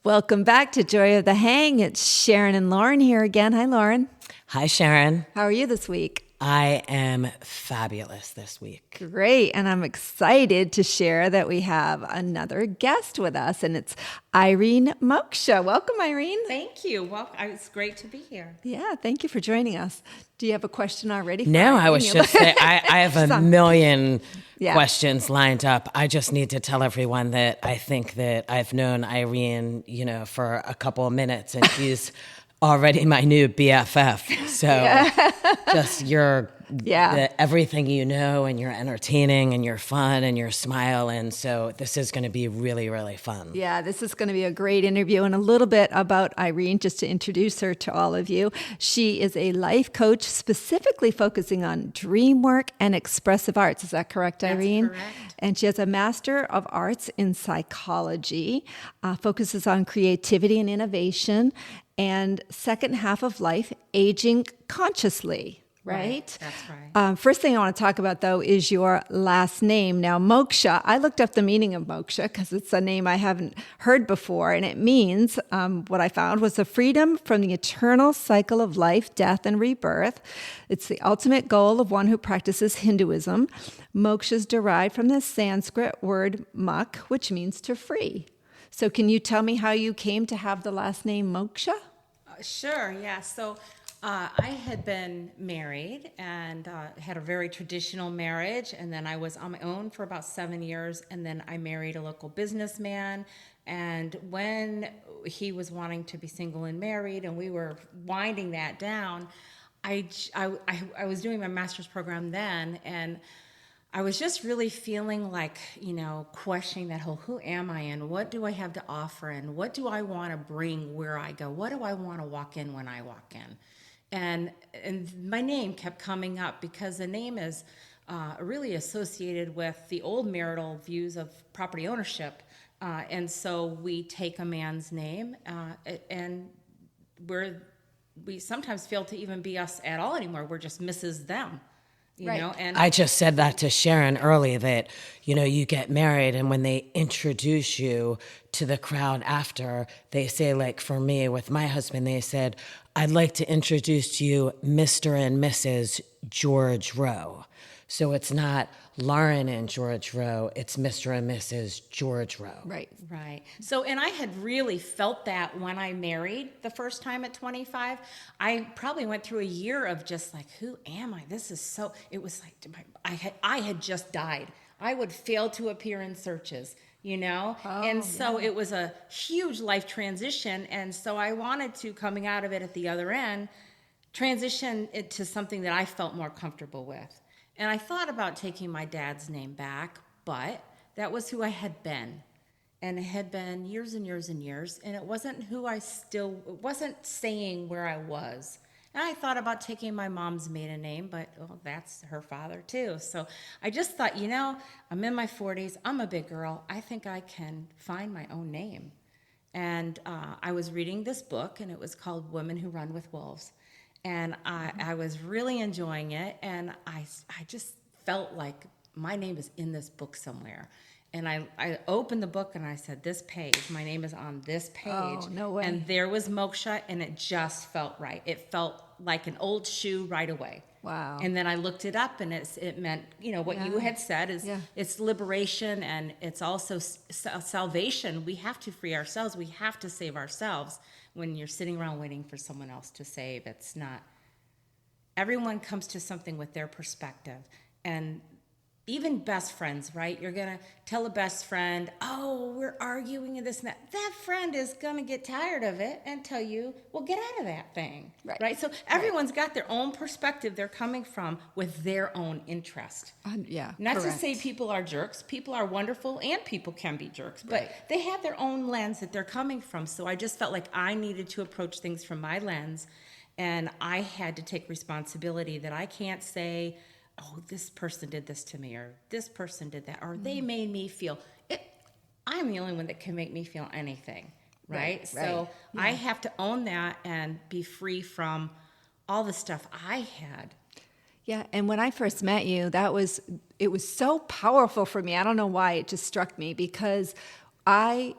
Welcome back to Joy of the Hang. It's Sharon and Lauren here again. Hi, Lauren. Hi, Sharon. How are you this week? I am fabulous this week. Great. And I'm excited to share that we have another guest with us, and it's Irene Moksha. Welcome, Irene. Thank you. Well, it's great to be here. Yeah, thank you for joining us. Do you have a question already? No, I was just saying, I have a million questions lined up. I just need to tell everyone that I think that I've known Irene, for a couple of minutes, and she's already my new BFF. So just everything you know, and you're entertaining and you're fun and you're smiling. So this is going to be really, really fun. Yeah, this is going to be a great interview. And a little bit about Irene, just to introduce her to all of you. She is a life coach specifically focusing on Dreamwork and expressive arts. Is that correct, Irene? That's correct. And she has a Master of Arts in Psychology, focuses on creativity and innovation, and second half of life, aging consciously. Right? That's right. First thing I want to talk about, though, is your last name. Now, Moksha, I looked up the meaning of Moksha because it's a name I haven't heard before. And it means, what I found was the freedom from the eternal cycle of life, death, and rebirth. It's the ultimate goal of one who practices Hinduism. Moksha is derived from the Sanskrit word muk, which means to free. So can you tell me how you came to have the last name Moksha? Sure, yeah. So I had been married and had a very traditional marriage, and then I was on my own for about 7 years, and then I married a local businessman. And when he was wanting to be single and married, and we were winding that down, I was doing my master's program then, and I was just really feeling like, questioning that whole, who am I and what do I have to offer and what do I want to bring where I go? What do I want to walk in when I walk in? And my name kept coming up because the name is really associated with the old marital views of property ownership. And so we take a man's name and we sometimes fail to even be us at all anymore. We're just Mrs. Them. And I just said that to Sharon early that, you get married and when they introduce you to the crowd after, they say, like for me with my husband, they said, I'd like to introduce to you Mr. and Mrs. George Rowe. So it's not Lauren and George Rowe, it's Mr. and Mrs. George Rowe. Right. Right. So, and I had really felt that when I married the first time at 25. I probably went through a year of just like, who am I? This is so, it was like, I had just died. I would fail to appear in searches, and so it was a huge life transition. And so I wanted to, coming out of it at the other end, transition it to something that I felt more comfortable with. And I thought about taking my dad's name back, but that was who I had been. And it had been years and years and years. And it wasn't it wasn't saying where I was. And I thought about taking my mom's maiden name, but that's her father too. So I just thought, I'm in my 40s. I'm a big girl. I think I can find my own name. And I was reading this book, and it was called Women Who Run with Wolves. And I was really enjoying it, and I just felt like my name is in this book somewhere. And I opened the book, and I said, this page, my name is on this page. Oh, no way. And there was Moksha, and it just felt right. It felt like an old shoe right away. Wow. And then I looked it up, and it meant, what you had said is it's liberation, and it's also salvation. We have to free ourselves. We have to save ourselves. When you're sitting around waiting for someone else to save, it's not. Everyone comes to something with their perspective. And even best friends, right? You're going to tell a best friend, we're arguing and this and that. That friend is going to get tired of it and tell you, well, get out of that thing. Right? So everyone's got their own perspective they're coming from with their own interest. Not to say people are jerks. People are wonderful and people can be jerks. But they have their own lens that they're coming from. So I just felt like I needed to approach things from my lens. And I had to take responsibility that I can't say, this person did this to me, or this person did that, or they made me feel it. I'm the only one that can make me feel anything, right? So I have to own that and be free from all the stuff I had. Yeah, and when I first met you, it was so powerful for me. I don't know why, it just struck me because I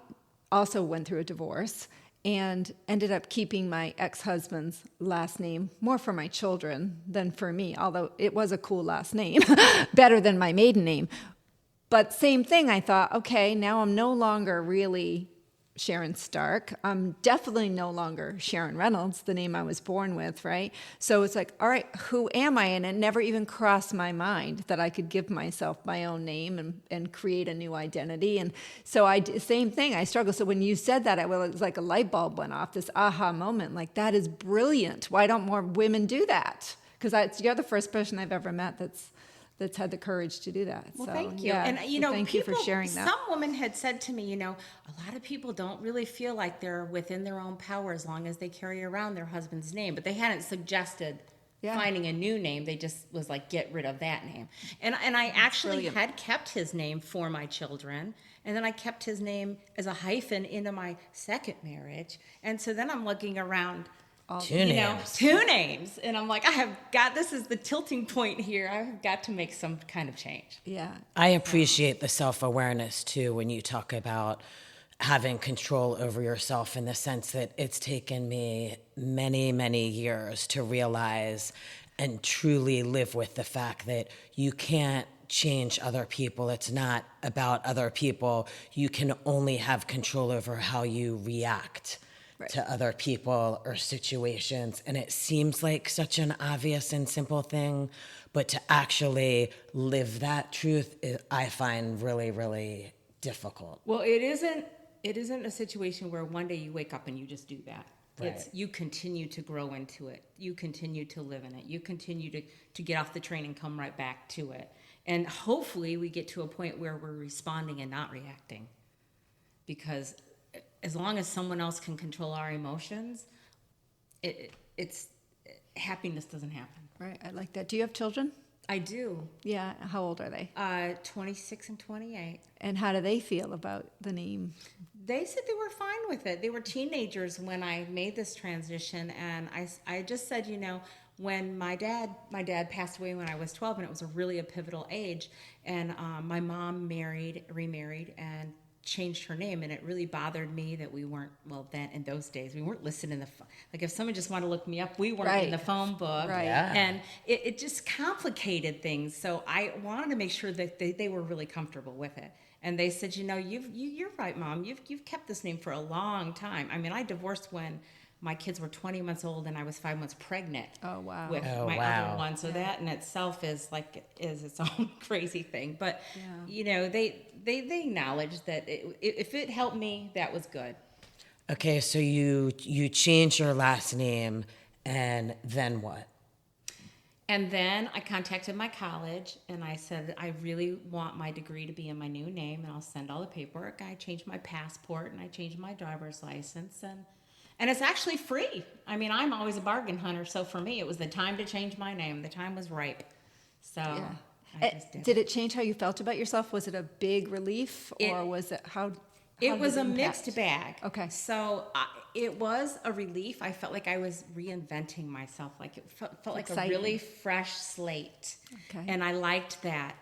also went through a divorce and ended up keeping my ex-husband's last name more for my children than for me, although it was a cool last name, better than my maiden name. But same thing, I thought, okay, now I'm no longer really Sharon Stark. I'm definitely no longer Sharon Reynolds, the name I was born with, right? So it's like, all right, who am I? And it never even crossed my mind that I could give myself my own name and create a new identity. And so same thing, I struggled. So when you said that, it was like a light bulb went off, this aha moment, like that is brilliant. Why don't more women do that? Because you're the first person I've ever met that's had the courage to do that. Well, so, thank you. Yeah. And, Thank you for sharing that. Some women had said to me, a lot of people don't really feel like they're within their own power as long as they carry around their husband's name. But they hadn't suggested finding a new name. They just was like, get rid of that name. And I actually had kept his name for my children. And then I kept his name as a hyphen into my second marriage. And so then I'm looking around. Two names. And I'm like, this is the tilting point here. I've got to make some kind of change. Yeah. I appreciate the self-awareness too when you talk about having control over yourself, in the sense that it's taken me many, many years to realize and truly live with the fact that you can't change other people. It's not about other people. You can only have control over how you react to other people or situations. And it seems like such an obvious and simple thing, but to actually live that truth, I find really, really difficult. Well, it isn't a situation where one day you wake up and you just do that. Right. You continue to grow into it. You continue to live in it. You continue to get off the train and come right back to it. And hopefully we get to a point where we're responding and not reacting. Because as long as someone else can control our emotions, it's happiness doesn't happen. Right. I like that. Do you have children? I do. Yeah. How old are they? 26 and 28. And how do they feel about the name? They said they were fine with it. They were teenagers when I made this transition, and I just said, when my dad passed away when I was 12, and it was a pivotal age, and my mom remarried, and changed her name, and it really bothered me that we weren't, then in those days we weren't listed in the like if someone just wanted to look me up, we weren't in the phone book, and it just complicated things. So I wanted to make sure that they were really comfortable with it, and they said, you're right, Mom, you've kept this name for a long time. I mean, I divorced when my kids were 20 months old and I was 5 months pregnant with my other one. So that in itself is its own crazy thing. But, they acknowledge that if it helped me, that was good. Okay, so you changed your last name, and then what? And then I contacted my college and I said, I really want my degree to be in my new name, and I'll send all the paperwork. I changed my passport and I changed my driver's license, and it's actually free. I mean, I'm always a bargain hunter, so for me, it was the time to change my name. The time was ripe. So I just did. Did it change how you felt about yourself? Was it a big relief, or was it how it was a mixed bag. Okay. So it was a relief. I felt like I was reinventing myself. Like it felt like a really fresh slate. Okay. And I liked that.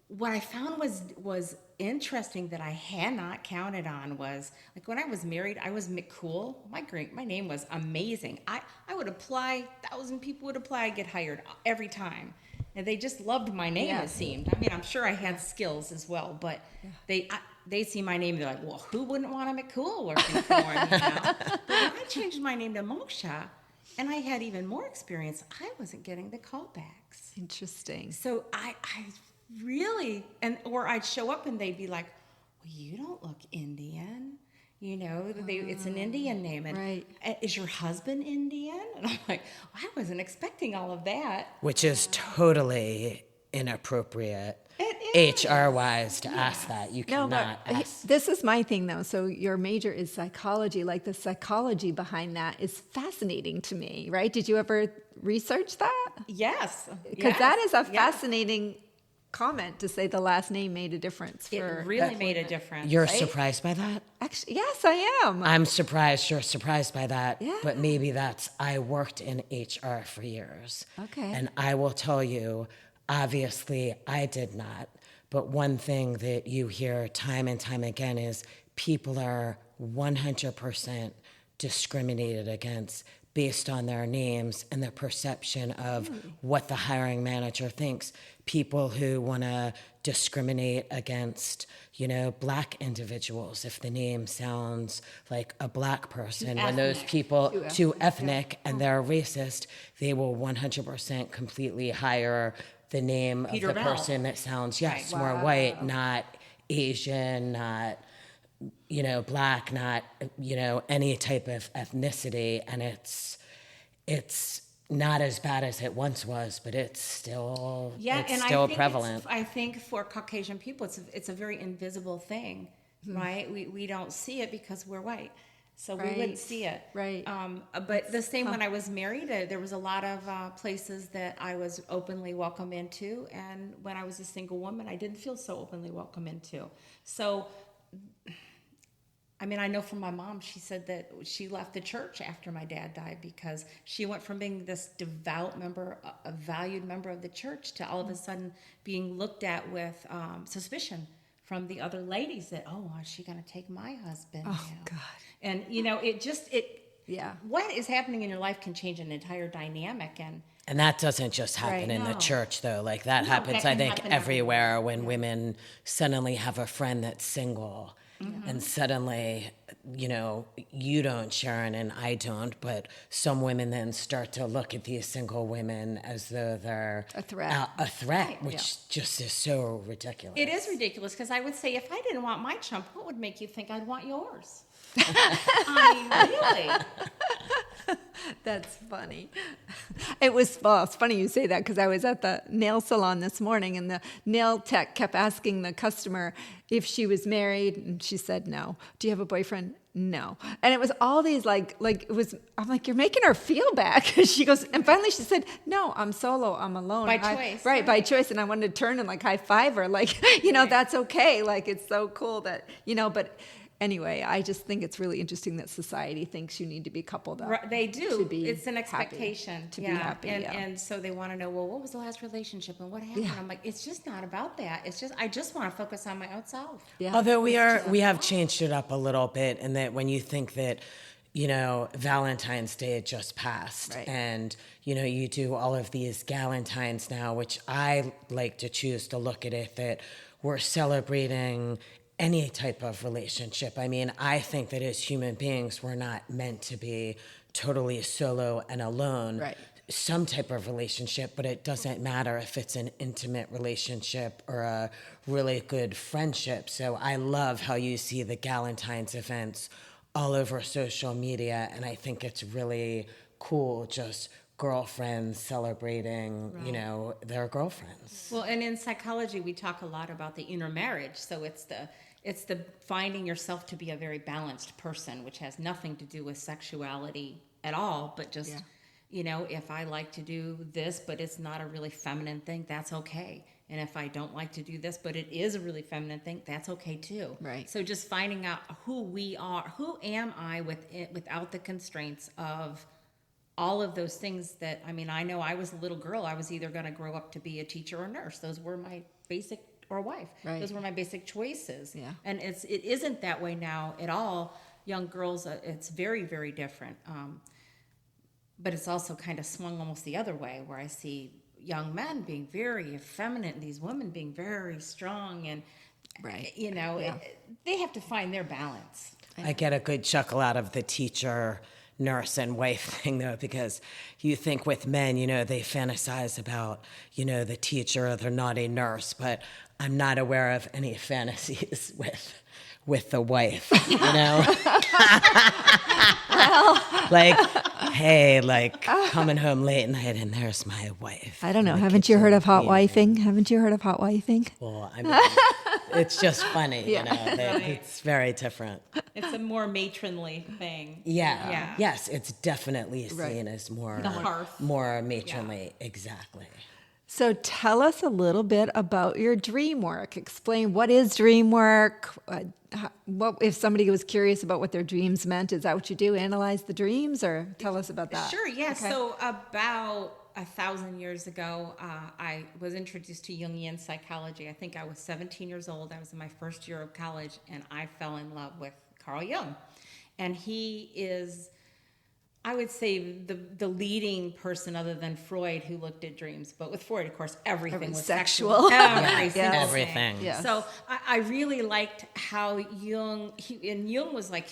What I found was interesting that I had not counted on was, like, when I was married, I was McCool. My name was amazing. I would apply, 1,000 people would apply, I'd get hired every time. And they just loved my name, it seemed. I mean, I'm sure I had skills as well, but they see my name, they're like, well, who wouldn't want a McCool working for him, But when I changed my name to Moksha, and I had even more experience, I wasn't getting the callbacks. Interesting. So I really, or I'd show up and they'd be like, well, you don't look Indian. It's an Indian name. And is your husband Indian? And I'm like, well, I wasn't expecting all of that. Which is totally inappropriate. HR-wise to ask that. You cannot ask. This is my thing, though. So your major is psychology. Like, the psychology behind that is fascinating to me, right? Did you ever research that? Yes. Because that is a fascinating comment to say the last name made a difference. It really made a difference. You're surprised by that? Actually, yes, I am. I'm surprised you're surprised by that. Yeah. But maybe I worked in HR for years. Okay. And I will tell you, obviously, I did not. But one thing that you hear time and time again is people are 100% discriminated against based on their names and the perception of what the hiring manager thinks. People who want to discriminate against, Black individuals if the name sounds like a Black person. When those people too ethnic and they're racist, they will 100% completely hire the name Peter of the Bell. person that sounds more white, not Asian, not Black, not any type of ethnicity. And it's not as bad as it once was, but it's still prevalent. I think for Caucasian people, it's a very invisible thing, right? We don't see it because we're white, so we wouldn't see it. Right. But the same when I was married, there was a lot of places that I was openly welcome into, and when I was a single woman, I didn't feel so openly welcome into. So, I mean, I know from my mom, she said that she left the church after my dad died because she went from being this devout member, a valued member of the church, to all of a sudden being looked at with suspicion from the other ladies that, is she going to take my husband? Oh, God. And, what is happening in your life can change an entire dynamic. And that doesn't just happen in the church, though. Like, that happens, I think, everywhere when women suddenly have a friend that's single. Mm-hmm. And suddenly, you don't, Sharon, and I don't, but some women then start to look at these single women as though they're a threat, which just is so ridiculous. It is ridiculous, because I would say, if I didn't want my chump, what would make you think I'd want yours? I mean, really? That's funny. It's funny you say that, because I was at the nail salon this morning, and the nail tech kept asking the customer if she was married, and she said no. Do you have a boyfriend? No. And it was all these I'm like, you're making her feel bad. She goes, and finally she said, no, I'm solo, I'm alone. By choice. Right, by choice. And I wanted to turn and high five her, that's okay. It's so cool that, but anyway, I just think it's really interesting that society thinks you need to be coupled up. Right, they do. To be it's an expectation to be happy. And so they want to know, well, what was the last relationship and what happened? I'm like, it's just not about that. I just want to focus on my own self. Yeah. Although we have changed it up a little bit, in that when you think that, Valentine's Day had just passed, right, and you do all of these galentines now, which I like to choose to look at it that we're celebrating any type of relationship. I mean, I think that as human beings, we're not meant to be totally solo and alone. Right. Some type of relationship, but it doesn't matter if it's an intimate relationship or a really good friendship. So I love how you see the Galentine's events all over social media, and I think it's really cool, just girlfriends celebrating, right, their girlfriends. Well, and in psychology, we talk a lot about the inner marriage. So it's the finding yourself to be a very balanced person, which has nothing to do with sexuality at all, but just, if I like to do this, but it's not a really feminine thing, that's okay. And if I don't like to do this, but it is a really feminine thing, that's okay too. Right. So just finding out who we are, who am I without the constraints of all of those things that, I mean, I know I was a little girl. I was either going to grow up to be a teacher or a nurse. Those were my basic, or a wife. Right. Those were my basic choices. Yeah. And it isn't that way now at all. Young girls, it's very, very different. But it's also kind of swung almost the other way, where I see young men being very effeminate and these women being very strong, and right, they have to find their balance. I get a good chuckle out of the teacher, nurse, and wife thing, though, because you think with men, they fantasize about, the teacher or the naughty nurse, but I'm not aware of any fantasies with the wife, Well, coming home late at night and there's my wife. I don't know. Haven't you heard of hot wifing? Haven't you heard of hot wifing? Well, I mean, it's just funny, It's very different. It's a more matronly thing. Yeah. Yes, it's definitely seen as more matronly. Yeah. Exactly. So tell us a little bit about your Dreamwork. Explain, what is Dreamwork? What if somebody was curious about what their dreams meant? Is that what you do? Analyze the dreams, or tell us about that? Sure, yeah. Okay. So about 1,000 years ago, I was introduced to Jungian psychology. I think I was 17 years old. I was in my first year of college, and I fell in love with Carl Jung. And he is, I would say, the leading person other than Freud who looked at dreams. But with Freud, of course, everything was sexual. Everything. Yes. So I really liked how Jung, and Jung was like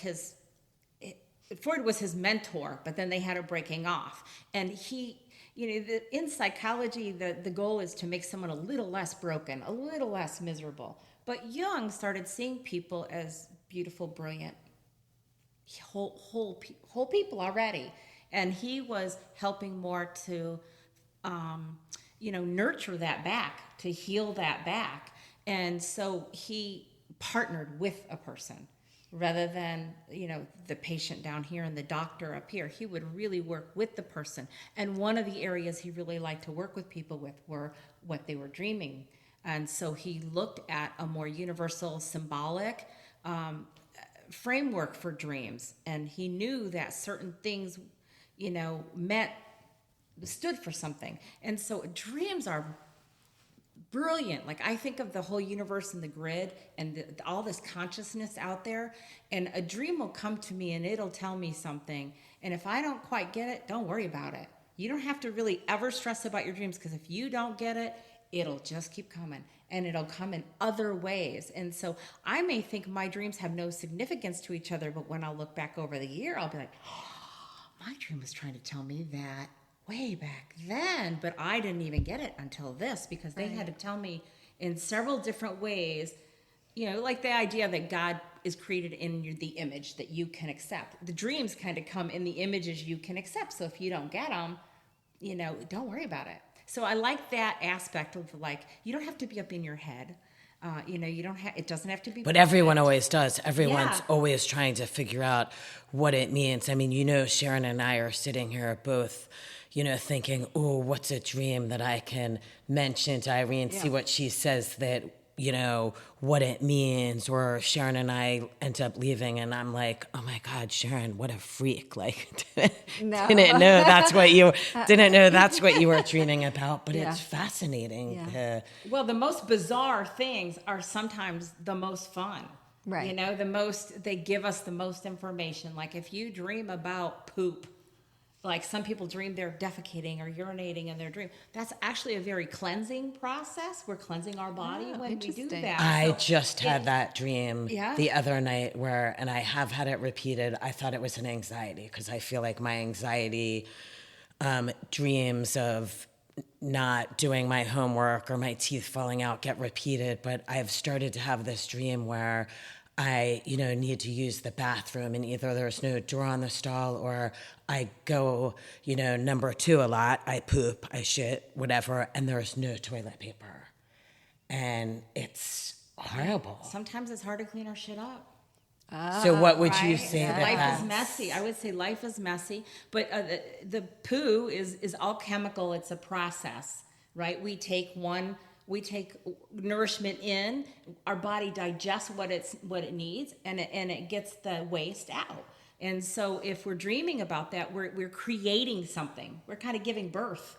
Freud was his mentor, but then they had a breaking off. And he, in psychology, the goal is to make someone a little less broken, a little less miserable. But Jung started seeing people as beautiful, brilliant, whole people already. And he was helping more to, nurture that back, to heal that back. And so he partnered with a person rather than, the patient down here and the doctor up here. He would really work with the person. And one of the areas he really liked to work with people with were what they were dreaming. And so he looked at a more universal symbolic framework for dreams. And he knew that certain things, stood for something. And so dreams are brilliant. Like, I think of the whole universe and the grid and all this consciousness out there, and a dream will come to me and it'll tell me something. And if I don't quite get it, don't worry about it. You don't have to really ever stress about your dreams, because if you don't get it, it'll just keep coming, and it'll come in other ways. And so I may think my dreams have no significance to each other, but when I'll look back over the year, I'll be like, oh, my dream was trying to tell me that way back then, but I didn't even get it until this, because they had to tell me in several different ways, like the idea that God is created in the image that you can accept. The dreams kind of come in the images you can accept. So if you don't get them, don't worry about it. So I like that aspect of, like, you don't have to be up in your head. You don't have, it doesn't have to be. But everyone always does. Everyone's always trying to figure out what it means. I mean, Sharon and I are sitting here both, thinking, oh, what's a dream that I can mention to Irene, see what she says that, what it means. Or Sharon and I end up leaving and I'm like, oh my God, Sharon, what a freak. Like, didn't know that's what you were dreaming about, but it's fascinating. Yeah. Well, the most bizarre things are sometimes the most fun. Right. They give us the most information. Like, if you dream about poop, like some people dream they're defecating or urinating in their dream. That's actually a very cleansing process. We're cleansing our body when we do that. I just had that dream the other night and I have had it repeated. I thought it was an anxiety, because I feel like my anxiety dreams of not doing my homework or my teeth falling out get repeated. But I've started to have this dream where I, need to use the bathroom, and either there's no door on the stall, or I go, number 2 a lot. I poop, I shit, whatever, and there's no toilet paper. And it's horrible. Sometimes it's hard to clean our shit up. So what would you say life is messy? I would say life is messy, but the poo is all chemical. It's a process, right? We take nourishment in, our body digests what it needs, and it gets the waste out. And so if we're dreaming about that, we're creating something. We're kind of giving birth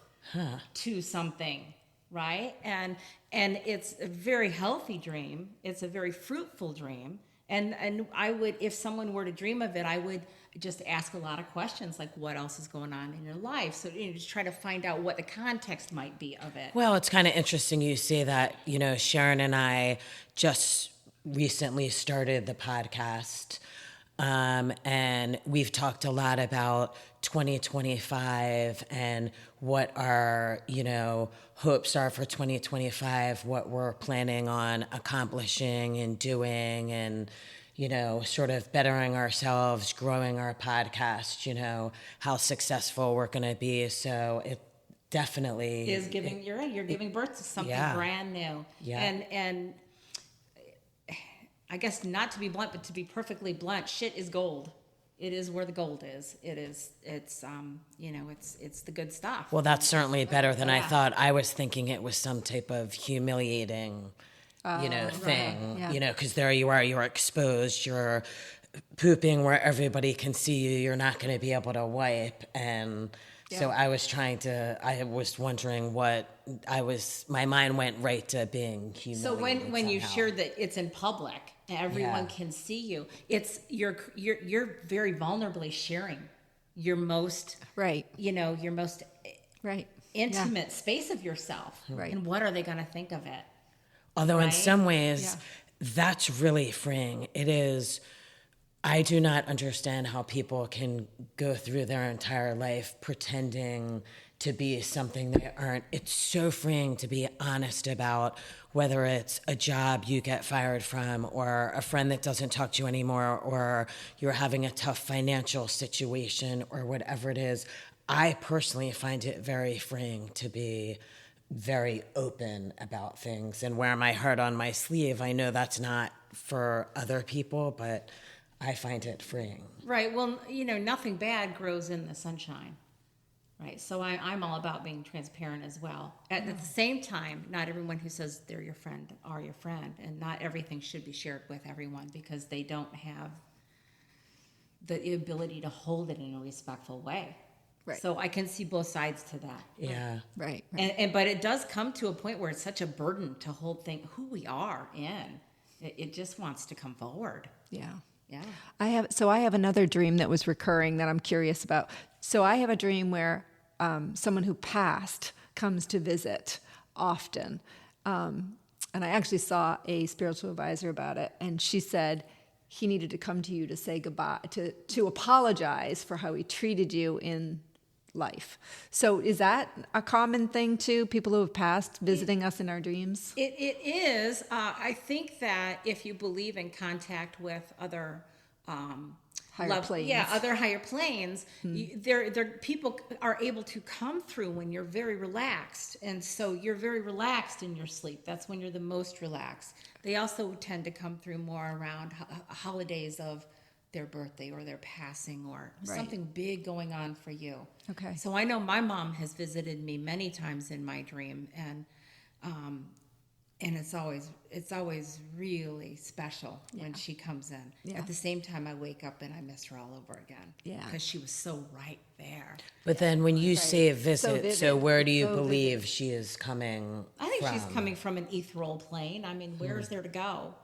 to something, right? And it's a very healthy dream. It's a very fruitful dream. And I would, if someone were to dream of it, I would just ask a lot of questions, like, what else is going on in your life? So, just try to find out what the context might be of it. Well, it's kind of interesting you say that. Sharon and I just recently started the podcast, and we've talked a lot about 2025 and what our, hopes are for 2025, what we're planning on accomplishing and doing, and, sort of bettering ourselves, growing our podcast, how successful we're going to be. So it definitely is giving, you're giving birth to something brand new. Yeah. And I guess, not to be blunt, but to be perfectly blunt, shit is gold. It is where the gold is. It's the good stuff. Well, that's certainly better than I thought. I was thinking it was some type of humiliating, thing, yeah. Because there you are, you're exposed, you're pooping where everybody can see you, you're not going to be able to wipe, and So I was wondering my mind went right to being humiliated. So when you somehow. share that it's in public, everyone can see you. It's you're very vulnerably sharing your most your most intimate space of yourself. Right. And what are they going to think of it? Although in some ways, that's really freeing. It is. I do not understand how people can go through their entire life pretending to be something they aren't. It's so freeing to be honest about whether it's a job you get fired from, or a friend that doesn't talk to you anymore, or you're having a tough financial situation, or whatever it is. I personally find it very freeing to be very open about things and wear my heart on my sleeve. I know that's not for other people, but I find it freeing. Right. Well, nothing bad grows in the sunshine. Right. So I'm all about being transparent as well. At the same time, not everyone who says they're your friend are your friend. And not everything should be shared with everyone because they don't have the ability to hold it in a respectful way. Right. So I can see both sides to that. Yeah. Right. But it does come to a point where it's such a burden to hold who we are in. It just wants to come forward. Yeah. Yeah. I have another dream that was recurring that I'm curious about. So I have a dream where someone who passed comes to visit often. And I actually saw a spiritual advisor about it, and she said he needed to come to you to say goodbye, to apologize for how he treated you in life. So is that a common thing too? People who have passed visiting us in our dreams? It is. I think that if you believe in contact with other higher planes, other higher planes, people are able to come through when you're very relaxed, and so you're very relaxed in your sleep. That's when you're the most relaxed. They also tend to come through more around holidays of their birthday or their passing or something big going on for you. Okay. So I know my mom has visited me many times in my dream, and it's always really special when she comes in. Yeah. At the same time, I wake up and I miss her all over again. Yeah. Because she was so right there. But then when you say visit, so where do you believe vivid. she is coming I think from? she's coming from an ethereal plane. I mean, where is there to go?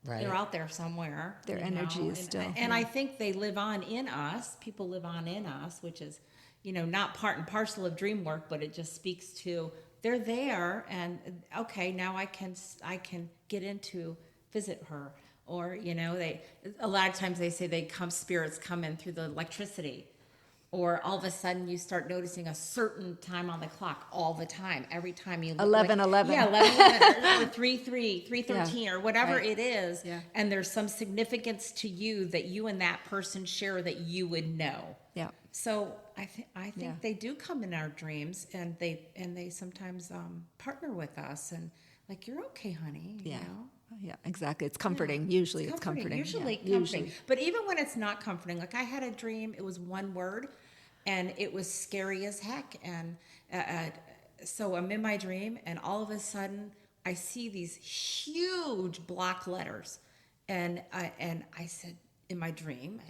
Right. They're out there somewhere. Their energy is still. And I think they live on in us. People live on in us, which is, not part and parcel of Dreamwork, but it just speaks to they're there, and okay, now I can get in to visit her. Or, a lot of times they say spirits come in through the electricity. Or all of a sudden you start noticing a certain time on the clock all the time. Every time you look 11:11. Yeah, 11:11 or 3:3, 3:13 or whatever it is. Yeah. And there's some significance to you that you and that person share that you would know. Yeah. So I think they do come in our dreams, and they sometimes partner with us and like, you're okay, honey. Yeah. Yeah, exactly. It's comforting. Usually it's comforting. Usually comforting. But even when it's not comforting, like I had a dream, it was one word, and it was scary as heck. And so I'm in my dream, and all of a sudden I see these huge block letters. And I said in my dream,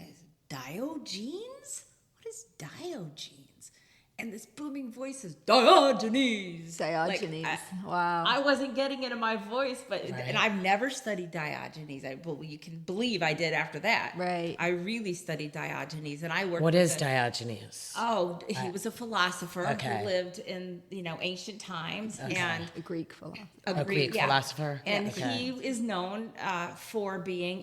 Diogenes? What is Diogenes? And this booming voice is Diogenes. Diogenes. Like, Wow. I wasn't getting it in my voice, and I've never studied Diogenes. Well, you can believe I did after that. Right. I really studied Diogenes, and I worked. What is Diogenes? Oh, he was a philosopher who lived in ancient times, and A Greek philosopher. A Greek philosopher? And he is known for being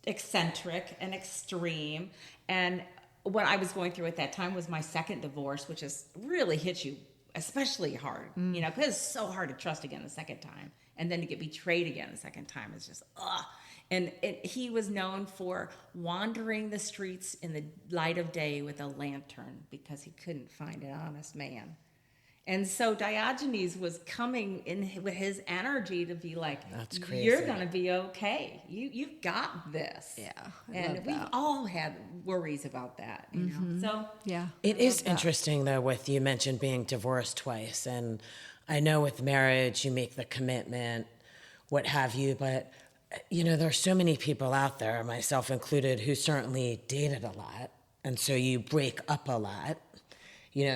eccentric and extreme. And what I was going through at that time was my second divorce, which is really hits you especially hard, because it's so hard to trust again the second time. And then to get betrayed again the second time is just, ugh. And he was known for wandering the streets in the light of day with a lantern because he couldn't find an honest man. And so Diogenes was coming in with his energy to be like, that's crazy. You're going to be okay. You've got this. Yeah. And we've all had worries about that, you know. So yeah. It is interesting, though, with you mentioned being divorced twice. And I know with marriage, you make the commitment, what have you. But, there's so many people out there, myself included, who certainly dated a lot. And so you break up a lot.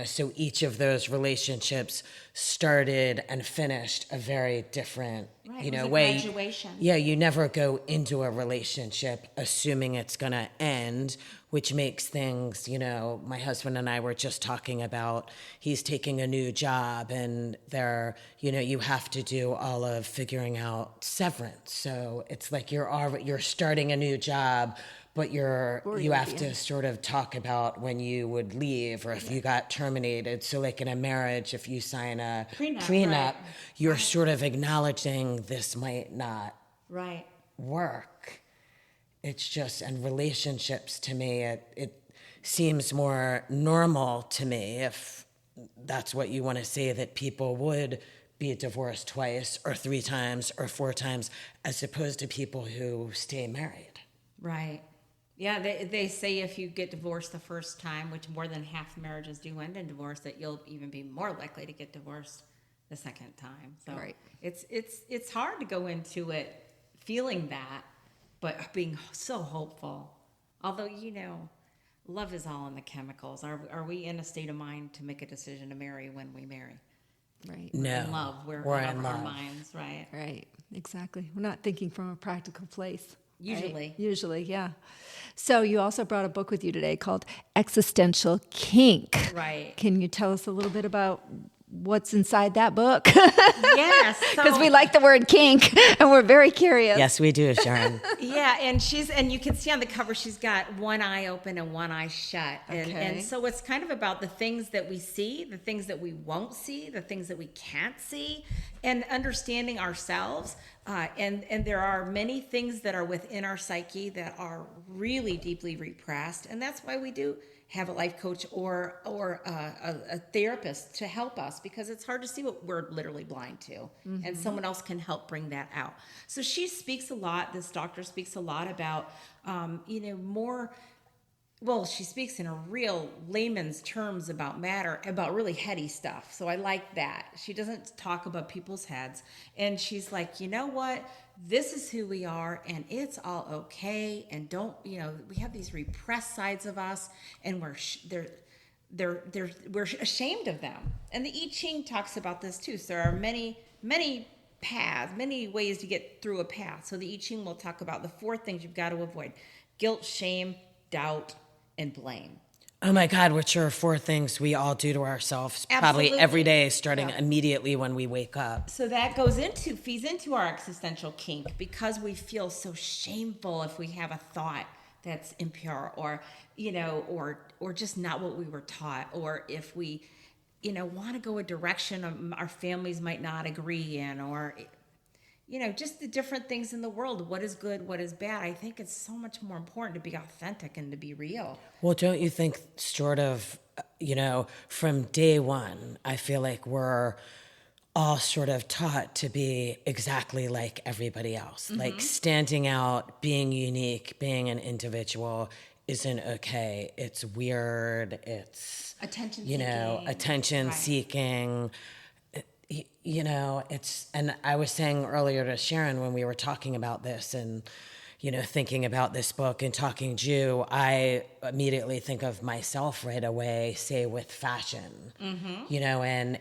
so each of those relationships started and finished a very different, way. Graduation. Yeah, you never go into a relationship assuming it's going to end, which makes things, my husband and I were just talking about, he's taking a new job and you have to do all of figuring out severance. So it's like you're starting a new job, but you have to sort of talk about when you would leave or if you got terminated. So like in a marriage, if you sign a prenup, you're sort of acknowledging this might not work. It's just, and relationships to me, it seems more normal to me, if that's what you want to say, that people would be divorced twice or 3 times or 4 times, as opposed to people who stay married. Right. Yeah, they say if you get divorced the first time, which more than half marriages do end in divorce, that you'll even be more likely to get divorced the second time. So it's hard to go into it feeling that, but being so hopeful. Although, love is all in the chemicals. Are we in a state of mind to make a decision to marry when we marry? Right. No. In love. We're in our minds, right? Right. Exactly. We're not thinking from a practical place. Usually. Right? Usually, yeah. So you also brought a book with you today called Existential Kink. Right. Can you tell us a little bit about what's inside that book? Yes. Because we like the word kink and we're very curious. Yes, we do, Sharon. Yeah, and you can see on the cover she's got one eye open and one eye shut. And so it's kind of about the things that we see, the things that we won't see, the things that we can't see, and understanding ourselves. And there are many things that are within our psyche that are really deeply repressed, and that's why we do have a life coach or a therapist to help us, because it's hard to see what we're literally blind to, and someone else can help bring that out. So she speaks a lot, this doctor speaks a lot about, she speaks in a real layman's terms about really heady stuff. So I like that. She doesn't talk about people's heads. And she's like, you know what? This is who we are, and it's all okay. And don't, we have these repressed sides of us, and we're ashamed of them. And the I Ching talks about this too. So there are many paths, many ways to get through a path. So the I Ching will talk about the 4 things you've got to avoid: guilt, shame, doubt, and blame. Oh my God, which are 4 things we all do to ourselves probably every day, starting immediately when we wake up. So that feeds into our existential kink, because we feel so shameful if we have a thought that's impure, or just not what we were taught, or if we want to go a direction our families might not agree in, or just the different things in the world. What is good? What is bad? I think it's so much more important to be authentic and to be real. Well, don't you think sort of, from day one, I feel like we're all sort of taught to be exactly like everybody else. Like standing out, being unique, being an individual isn't okay. It's weird. It's attention seeking. And I was saying earlier to Sharon when we were talking about this and, thinking about this book and talking Jew, I immediately think of myself right away, say with fashion, and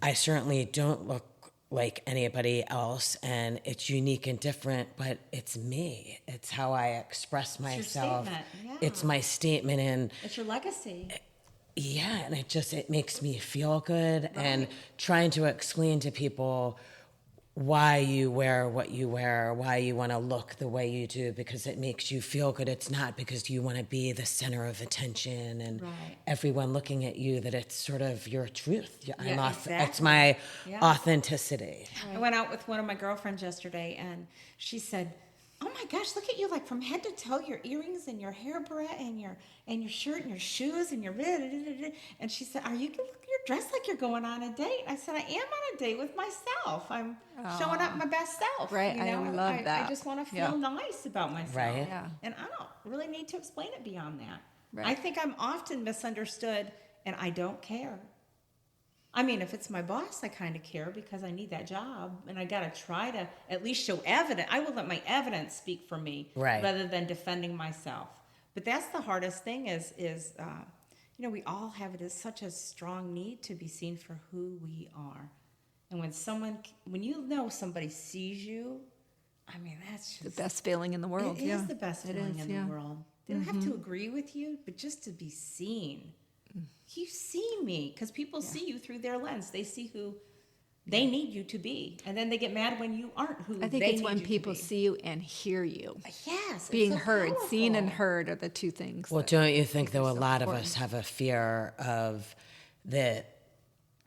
I certainly don't look like anybody else, and it's unique and different, but it's me. It's how I express myself. It's your statement. Yeah. It's my statement, and it's your legacy. Yeah, and it makes me feel good. Right. And trying to explain to people why you wear what you wear, why you want to look the way you do, because it makes you feel good. It's not because you want to be the center of attention and everyone looking at you, that it's sort of your truth. Exactly. It's my authenticity. Right. I went out with one of my girlfriends yesterday, and she said, "Oh my gosh, look at you, like from head to toe, your earrings and your hair barrette and your shirt and your shoes and your..." And she said, "You're dressed like you're going on a date." I said, "I am on a date with myself. I'm showing up my best self." Right, I love that. I just want to feel nice about myself. Right. Yeah. And I don't really need to explain it beyond that. Right. I think I'm often misunderstood, and I don't care. I mean, if it's my boss, I kind of care because I need that job, and I got to try to at least show evidence. I will let my evidence speak for me rather than defending myself. But that's the hardest thing is we all have it as such a strong need to be seen for who we are. And when you know somebody sees you, I mean, that's just the best feeling in the world. It is the best feeling in the world. They don't have to agree with you, but just to be seen. You see me, because people see you through their lens. They see who they need you to be, and then they get mad when you aren't who they need you to be. I think it's when people see you and hear you. Yes, Being it's so heard, powerful. seen and heard are the two things. Well, don't you think, though, a lot of us have a fear of that,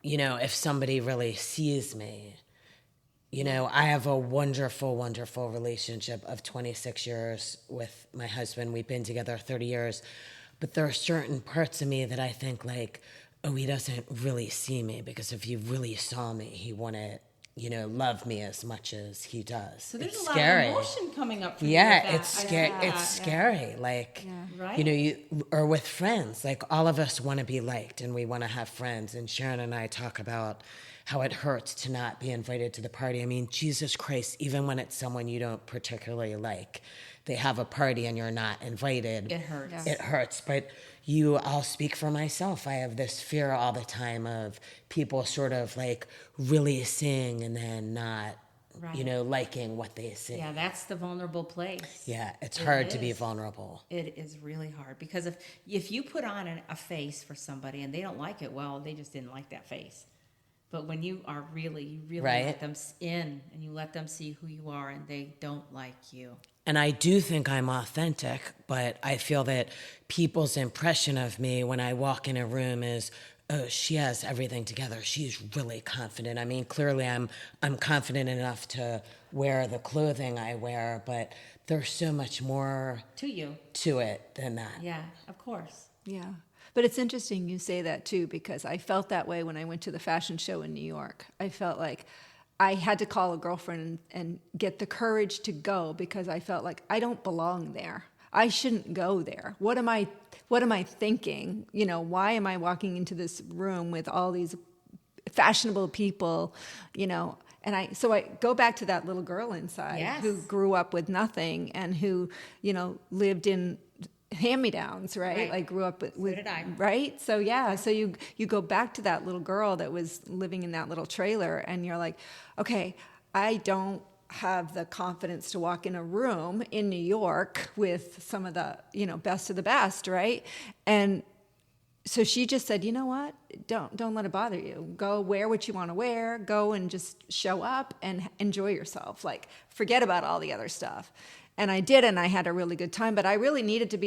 if somebody really sees me, I have a wonderful, wonderful relationship of 26 years with my husband. We've been together 30 years. But there are certain parts of me that I think like, oh, he doesn't really see me, because if he really saw me, he wouldn't, love me as much as he does. So there's it's a lot scary. of emotion coming up for you. Yeah, it's scary. It's scary. Like, Right. or with friends, like all of us want to be liked and we want to have friends. And Sharon and I talk about how it hurts to not be invited to the party. I mean, Jesus Christ, even when it's someone you don't particularly like, they have a party and you're not invited. It hurts. Yeah. It hurts. But I'll speak for myself. I have this fear all the time of people sort of like really seeing and then not, liking what they see. Yeah, that's the vulnerable place. Yeah, it's hard to be vulnerable. It is really hard, because if you put on a face for somebody and they don't like it, well, they just didn't like that face. But when you really Right. let them in and you let them see who you are, and they don't like you. And I do think I'm authentic, but I feel that people's impression of me when I walk in a room is, oh, she has everything together. She's really confident. I mean, clearly I'm confident enough to wear the clothing I wear, but there's so much more to it than that. Yeah, of course. Yeah. But it's interesting you say that too, because I felt that way when I went to the fashion show in New York. I felt like I had to call a girlfriend and get the courage to go, because I felt like I don't belong there. I shouldn't go there. What am I thinking? Why am I walking into this room with all these fashionable people, And so I go back to that little girl inside who grew up with nothing and who, lived in hand-me-downs, right? Like grew up with So did I. right? So yeah, so you go back to that little girl that was living in that little trailer, and you're like, okay, I don't have the confidence to walk in a room in New York with some of the, best of the best, right? And so she just said, you know what? Don't let it bother you. Go wear what you want to wear. Go and just show up and enjoy yourself. Like, forget about all the other stuff. And I did, and I had a really good time. But I really needed to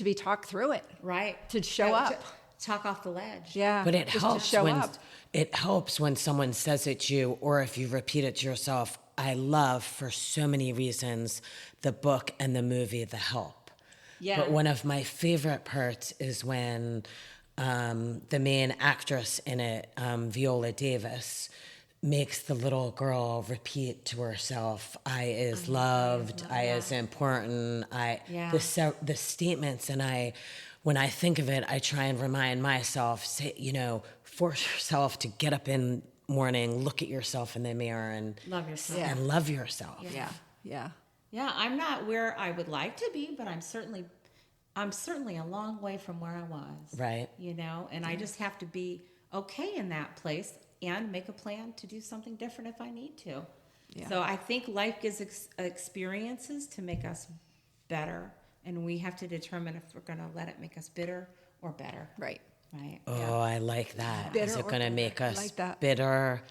be talked through it, Right. To show up, talk off the ledge. yeah. But it just to helps show when up. it helps when someone says it to you, or if you repeat it to yourself. I love, for so many reasons, the book and the movie The Help. Yeah. But one of my favorite parts is when the main actress in it, Viola Davis, makes the little girl repeat to herself, I is loved, I is important, the statements. And when I think of it, I try and remind myself, force yourself to get up in morning, look at yourself in the mirror and Love yourself. and love yourself. Yeah. Yeah, I'm not where I would like to be, but I'm certainly a long way from where I was. Right. And I just have to be okay in that place and make a plan to do something different if I need to. Yeah. So I think life gives experiences to make us better, and we have to determine if we're going to let it make us bitter or better. Right. Right. Oh, I like that. Bitter Is it or going to better? make I us like that. bitter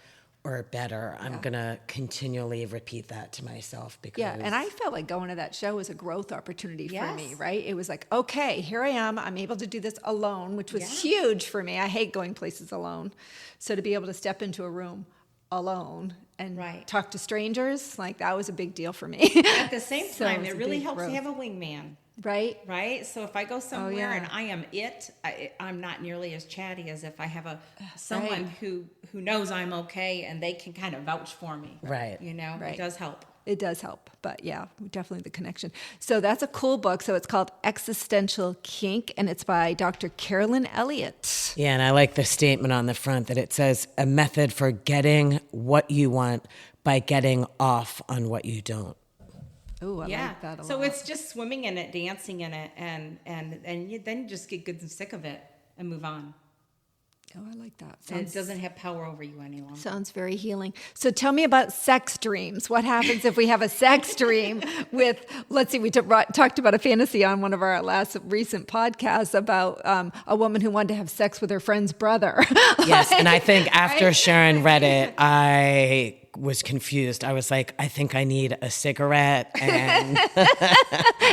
or better? I'm going to continually repeat that to myself because... Yeah, and I felt like going to that show was a growth opportunity for me, Yes. right? It was like, okay, here I am. I'm able to do this alone, which was huge for me. I hate going places alone. So to be able to step into a room alone and talk to strangers, like that was a big deal for me. At the same So time, was it a really big helps growth. to have a wingman. Right? Right? So if I go somewhere and yeah. I am I'm not nearly as chatty as if I have someone Right. who knows I'm okay and they can kind of vouch for me. Right. Right. It does help. It does help, but yeah, definitely the connection. So that's a cool book. So it's called Existential Kink, and it's by Dr. Carolyn Elliott. Yeah, and I like the statement on the front that it says, a method for getting what you want by getting off on what you don't. Oh, I like that a lot. So it's just swimming in it, dancing in it, and then you just get good and sick of it. and move on. Oh, I like that. And it doesn't have power over you any longer. Sounds very healing. So tell me about sex dreams. What happens if we have a sex dream with, let's see, we talked about a fantasy on one of our last recent podcasts about a woman who wanted to have sex with her friend's brother. Yes, and I think after Sharon read it, I was confused. I was like, I think I need a cigarette, and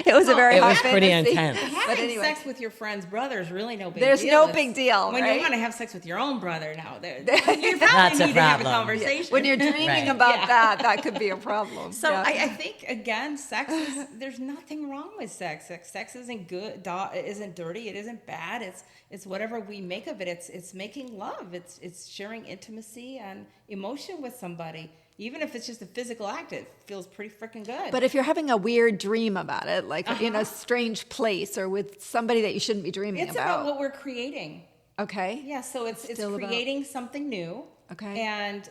it was a very hot pretty fantasy. intense. Having sex with your friend's brother is really no big There's deal. no big deal, when right? you want to have sex with your own brother now, you probably need to have a conversation. When you're dreaming about that could be a problem. So I think, again, there's nothing wrong with sex. Sex isn't good, it isn't dirty, it isn't bad. It's whatever we make of it. It's making love. It's sharing intimacy and emotion with somebody. Even if it's just a physical act, it feels pretty freaking good. But if you're having a weird dream about it, like in a strange place or with somebody that you shouldn't be dreaming it's about what we're creating. Okay. Yeah, so it's creating something new. Okay. And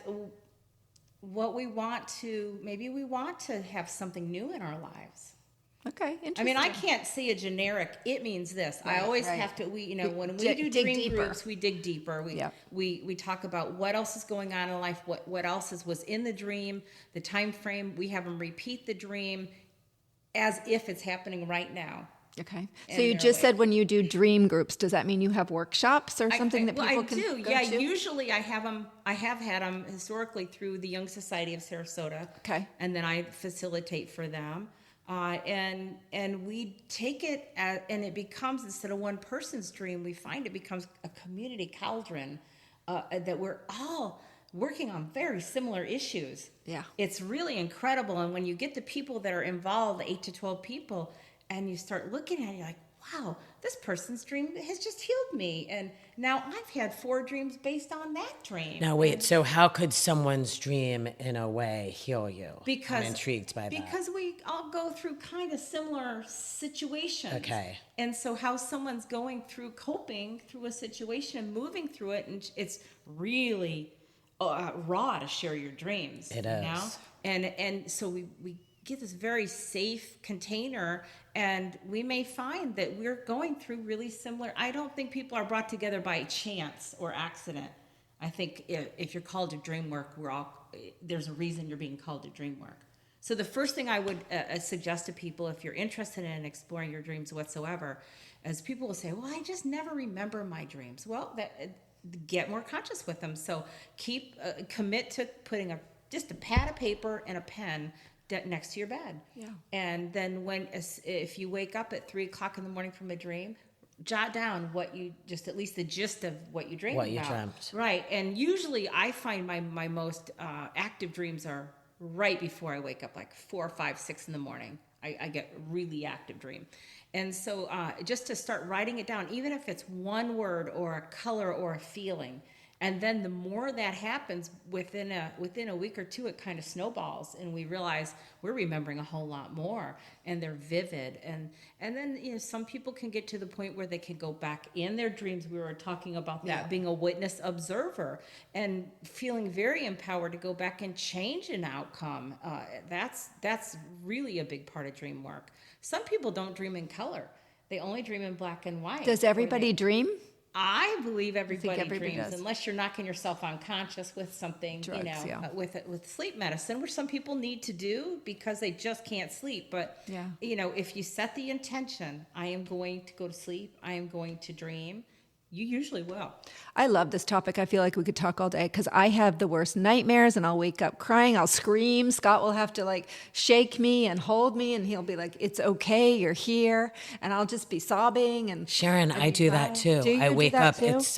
what we want to, maybe we want to have something new in our lives. Okay, interesting. I mean, I can't say a generic, it means this. Right, I always have to, when we do dream groups, we dig deeper. We talk about what else is going on in life, what else was in the dream, the time frame. We have them repeat the dream as if it's happening right now. Okay. So you just said when you do dream groups, does that mean you have workshops or something that people can go to? Usually I have them. I have had them historically through the Young Society of Sarasota. Okay. And then I facilitate for them. And we take it and it becomes, instead of one person's dream, we find it becomes a community cauldron that we're all working on very similar issues. Yeah. It's really incredible. And when you get the people that are involved, 8 to 12 people, and you start looking at it, you're like, wow, this person's dream has just healed me. And now I've had 4 dreams based on that dream. Now, wait, so how could someone's dream, in a way, heal you? I'm intrigued by that. Because we all go through kind of similar situations. Okay. And so how someone's going through, coping through a situation and moving through it, and it's really raw to share your dreams. It is. And so we get this very safe container, and we may find that we're going through really similar. I don't think people are brought together by chance or accident. I think if you're called to Dreamwork, there's a reason you're being called to Dreamwork. So the first thing I would suggest to people, if you're interested in exploring your dreams whatsoever, is people will say, well, I just never remember my dreams. Well, get more conscious with them. So commit to putting just a pad of paper and a pen next to your bed. Yeah. And then if you wake up at 3:00 in the morning from a dream, jot down at least the gist of what you dreamed about. What you dreamt. Right. And usually I find my most active dreams are right before I wake up, like 4, 5, 6 in the morning. I get really active dream. And so just to start writing it down, even if it's one word or a color or a feeling, and then the more that happens, within a week or two, it kind of snowballs, and we realize we're remembering a whole lot more, and they're vivid. And then some people can get to the point where they can go back in their dreams. We were talking about that, being a witness observer and feeling very empowered to go back and change an outcome. That's really a big part of dream work. Some people don't dream in color; they only dream in black and white. Does everybody dream? I believe everybody dreams, unless you're knocking yourself unconscious with something, drugs, with sleep medicine, which some people need to do because they just can't sleep. But, if you set the intention, I am going to go to sleep, I am going to dream, you usually will. I love this topic. I feel like we could talk all day because I have the worst nightmares and I'll wake up crying. I'll scream. Scott will have to shake me and hold me and he'll be like, it's okay, you're here. And I'll just be sobbing. And Sharon, I do that too. I wake up,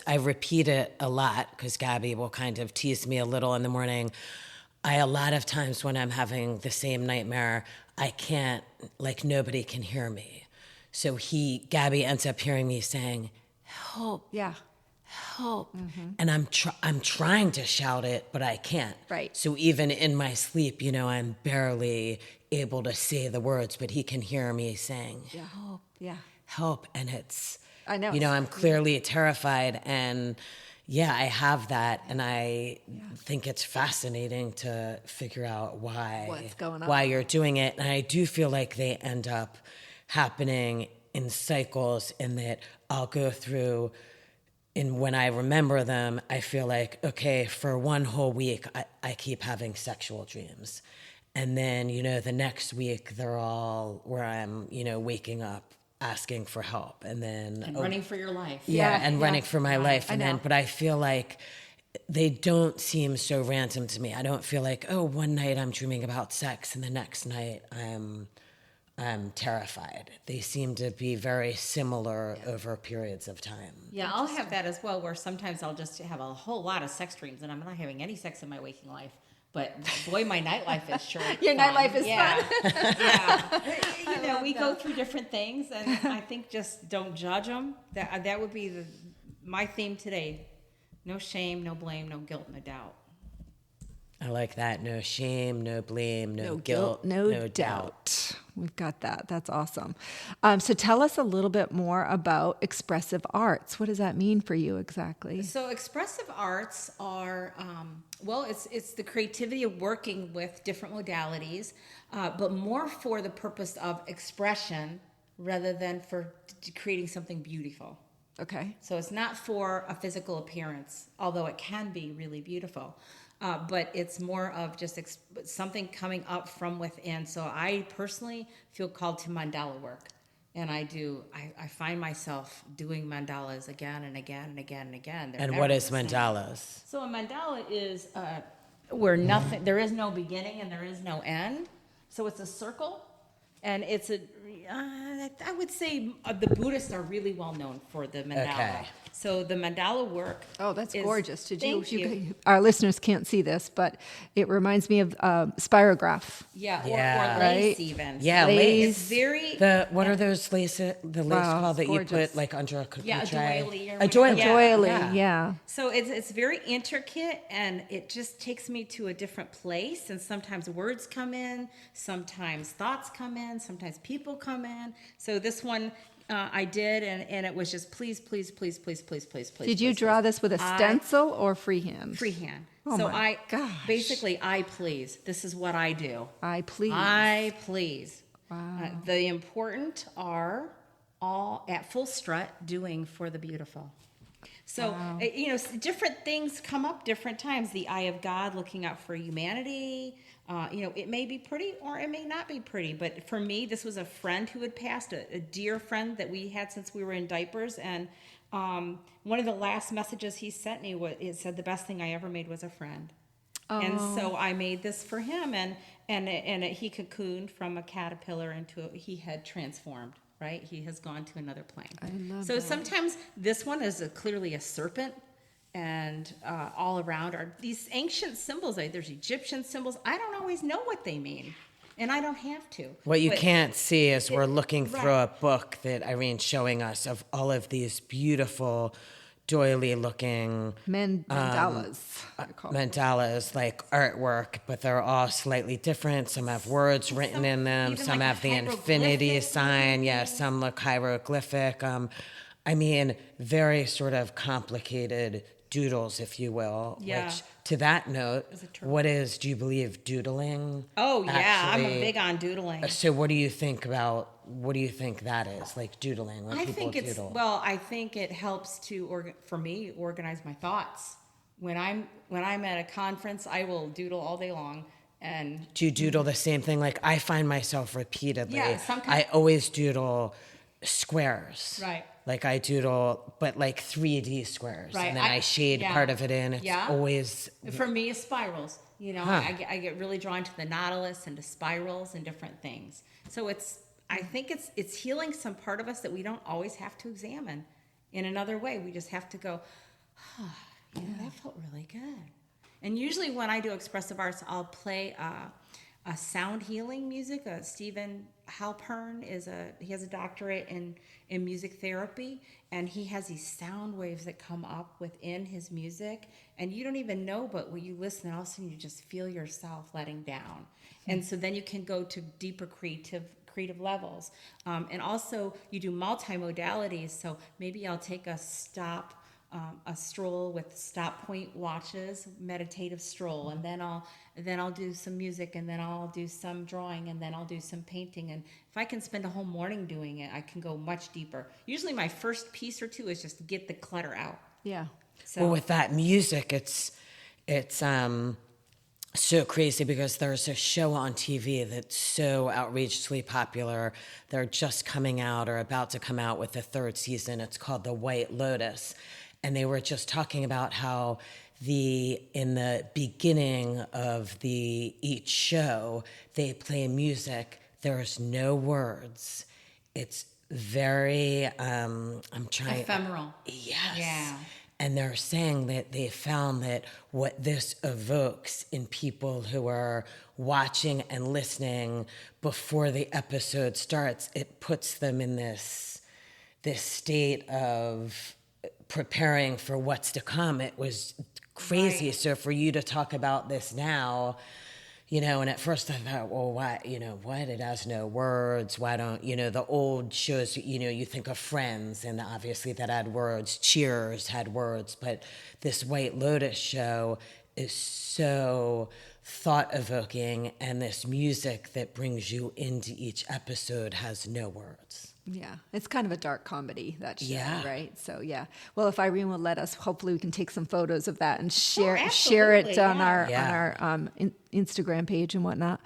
I repeat it a lot because Gabby will kind of tease me a little in the morning. A lot of times when I'm having the same nightmare, I can't, nobody can hear me. So Gabby ends up hearing me saying, help. Yeah. Help. Mm-hmm. And I'm trying to shout it, but I can't. Right. So even in my sleep, I'm barely able to say the words, but he can hear me saying, help. Yeah. Help. And I know. I'm clearly terrified. And I have that. And I think it's fascinating to figure out what's going on, why you're doing it. And I do feel like they end up happening in cycles, in that I'll go through and when I remember them, I feel like, okay, for one whole week, I keep having sexual dreams. And then, the next week, they're all where I'm, waking up asking for help. And then running for your life. Yeah, and running for my life. And then, but I feel like they don't seem so random to me. I don't feel like, one night I'm dreaming about sex and the next night I'm terrified. They seem to be very similar over periods of time. Yeah, I'll have that as well, where sometimes I'll just have a whole lot of sex dreams and I'm not having any sex in my waking life. But boy, my nightlife is sure Your fun. nightlife is fun. Yeah. We go through different things, and I think just don't judge them. That would be my theme today. No shame, no blame, no guilt, no doubt. I like that. No shame, no blame, no guilt, no doubt. We've got that. That's awesome. So tell us a little bit more about expressive arts. What does that mean for you exactly? So expressive arts are, it's the creativity of working with different modalities, but more for the purpose of expression rather than for creating something beautiful. Okay. So it's not for a physical appearance, although it can be really beautiful. But it's more of just something coming up from within. So I personally feel called to mandala work. And I find myself doing mandalas again and again and again and again. And what is mandalas? So a mandala is where there is no beginning and there is no end. So it's a circle. And it's I would say the Buddhists are really well known for the mandala. Okay. So the mandala work. Oh, that's gorgeous. Thank you. Our listeners can't see this, but it reminds me of spirograph. Yeah, Yeah. or lace Right? even. Yeah, So lace. It's very. What are those lace called that gorgeous. you put like under a cookie Yeah, a tray? doily or A doily. whatever. Doily, Yeah. yeah. So it's very intricate, and it just takes me to a different place. And sometimes words come in, sometimes thoughts come in, sometimes people come in. So this one I did, and it was just please, please, please, please, please, please, please. Did you draw this with a stencil or freehand? Freehand. Oh So my gosh. basically I please. This is what I do. I please. I please. Wow. The important are all at full strut doing for the beautiful. So, different things come up different times. The eye of God looking out for humanity. It may be pretty or it may not be pretty. But for me, this was a friend who had passed, a dear friend that we had since we were in diapers. And one of the last messages he sent me, it said the best thing I ever made was a friend. Oh. And so I made this for him. And he cocooned from a caterpillar he had transformed. Right? He has gone to another plane. I love so that. sometimes this one is clearly a serpent, and all around are these ancient symbols. There's Egyptian symbols. I don't always know what they mean, and I don't have to. What you can't see is we're looking through right. a book that Irene's showing us of all of these beautiful doily-looking mandalas. Mandalas, like artwork, but they're all slightly different. Some have words written in them. Even Some like have a the infinity hieroglyphic sign. Yeah, some look hieroglyphic. Very sort of complicated doodles, if you will. Yeah. Which, to that note, do you believe doodling? Oh, yeah, I'm actually- big on doodling. So what do you think that is, like doodling, when I people think doodle? I think it helps to, for me, organize my thoughts. When I'm at a conference, I will doodle all day long. And do you doodle the same thing? Like, I find myself repeatedly, Yeah, sometimes- I always doodle squares. Right. Like I doodle, but like 3D squares. Right. And then I shade part of it in. It's always... For me, it's spirals. Huh. I get really drawn to the nautilus and to spirals and different things. So I think it's healing some part of us that we don't always have to examine in another way. We just have to go, that felt really good. And usually when I do expressive arts, I'll play a sound healing music. Stephen Halpern he has a doctorate in music therapy, and he has these sound waves that come up within his music, and you don't even know, but when you listen, all of a sudden you just feel yourself letting down. And so then you can go to deeper creative levels. And also you do multimodalities, so maybe I'll take a stroll with stop point watches, meditative stroll, and then I'll do some music, and then I'll do some drawing, and then I'll do some painting. And if I can spend a whole morning doing it, I can go much deeper. Usually my first piece or two is just to get the clutter out. Yeah. So well, with that music, it's so crazy because there's a show on TV that's so outrageously popular. They're just coming out or about to come out with the third season. It's called The White Lotus. And they were just talking about how in the beginning of each show, they play music. There's no words. It's very, I'm trying. ephemeral. Yes. Yeah. And they're saying that they found that what this evokes in people who are watching and listening before the episode starts, it puts them in this state of preparing for what's to come. It was crazy. Right. So for you to talk about this now, and at first I thought, well, why, what? It has no words. Why don't, the old shows, you think of Friends, and obviously that had words. Cheers had words. But this White Lotus show is so thought-evoking, and this music that brings you into each episode has no words. Yeah, it's kind of a dark comedy, that show, Yeah. right? So, yeah. Well, if Irene will let us, hopefully we can take some photos of that and share absolutely, it on yeah. our Instagram page and whatnot.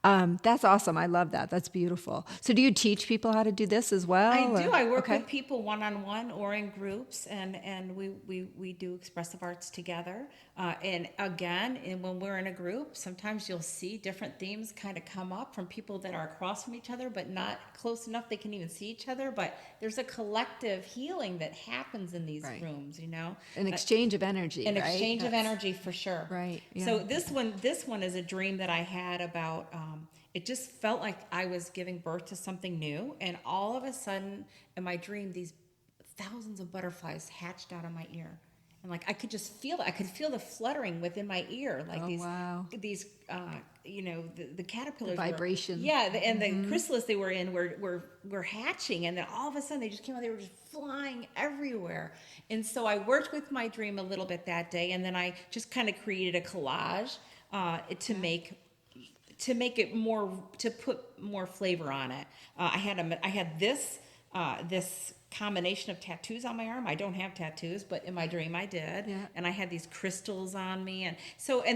That's awesome. I love that. That's beautiful. So do you teach people how to do this as well? I do. I work Okay. with people one-on-one or in groups, and we do expressive arts together. And again, when we're in a group, sometimes you'll see different themes kind of come up from people that are across from each other, but not close enough they can even see each other. But there's a collective healing that happens in these Right. rooms, An exchange of energy, An right? exchange of energy for sure. Right, yeah. So this one is a dream that I had about. It just felt like I was giving birth to something new, and all of a sudden, in my dream, these thousands of butterflies hatched out of my ear, and like I could just feel it. I could feel the fluttering within my ear, like wow. these the caterpillars, The vibration. and the chrysalis they were in were hatching, and then all of a sudden they just came out. They were just flying everywhere, and so I worked with my dream a little bit that day, and then I just kind of created a collage to make it more, to put more flavor on it. I had this combination of tattoos on my arm. I don't have tattoos, but in my dream I did. Yeah. And I had these crystals on me, and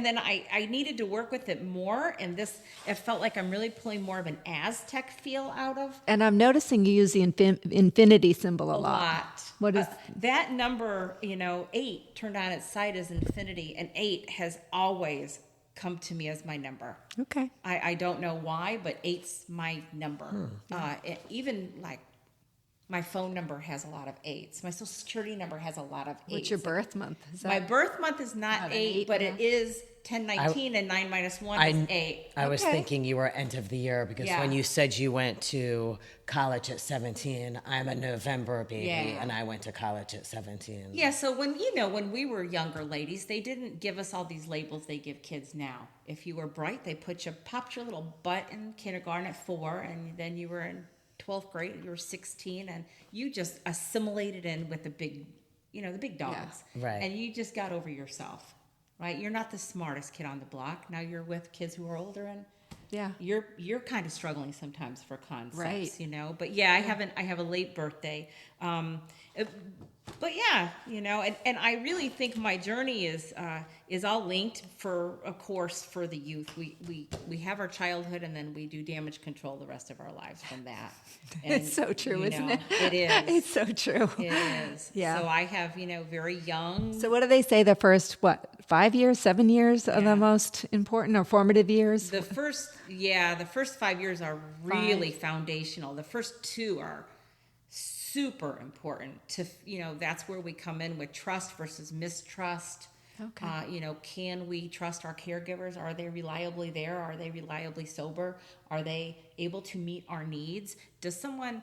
then I needed to work with it more. And it felt like I'm really pulling more of an Aztec feel out of. And I'm noticing you use the infinity symbol a lot. What is that number? 8 turned on its side as infinity, and 8 has always come to me as my number. Okay. I don't know why, but 8's my number. Even like my phone number has a lot of 8s. My social security number has a lot of 8s. What's your birth month? My birth month is not 8, but it is 10/19, and 9 minus 1 is 8. I was thinking you were end of the year because Yeah. when you said you went to college at 17, I'm a November baby, and I went to college at 17. Yeah, so when we were younger ladies, they didn't give us all these labels they give kids now. If you were bright, they popped your little butt in kindergarten at 4, and then you were in 12th grade, you were 16, and you just assimilated in with the big dogs. Yeah. Right. And you just got over yourself, right? You're not the smartest kid on the block. Now you're with kids who are older, and you're kind of struggling sometimes for concepts, right. But yeah, I have a late birthday. But yeah, and I really think my journey is all linked of course, for the youth. We have our childhood, and then we do damage control the rest of our lives from that. And, it's so true, isn't it? It is. It's so true. It is. Yeah. So I have, very young. So what do they say? The first 5 years, 7 years are the most important or formative years? The first 5 years are really foundational. The first 2 are super important that's where we come in with trust versus mistrust. Okay. Can we trust our caregivers? Are they reliably there? Are they reliably sober? Are they able to meet our needs? Does someone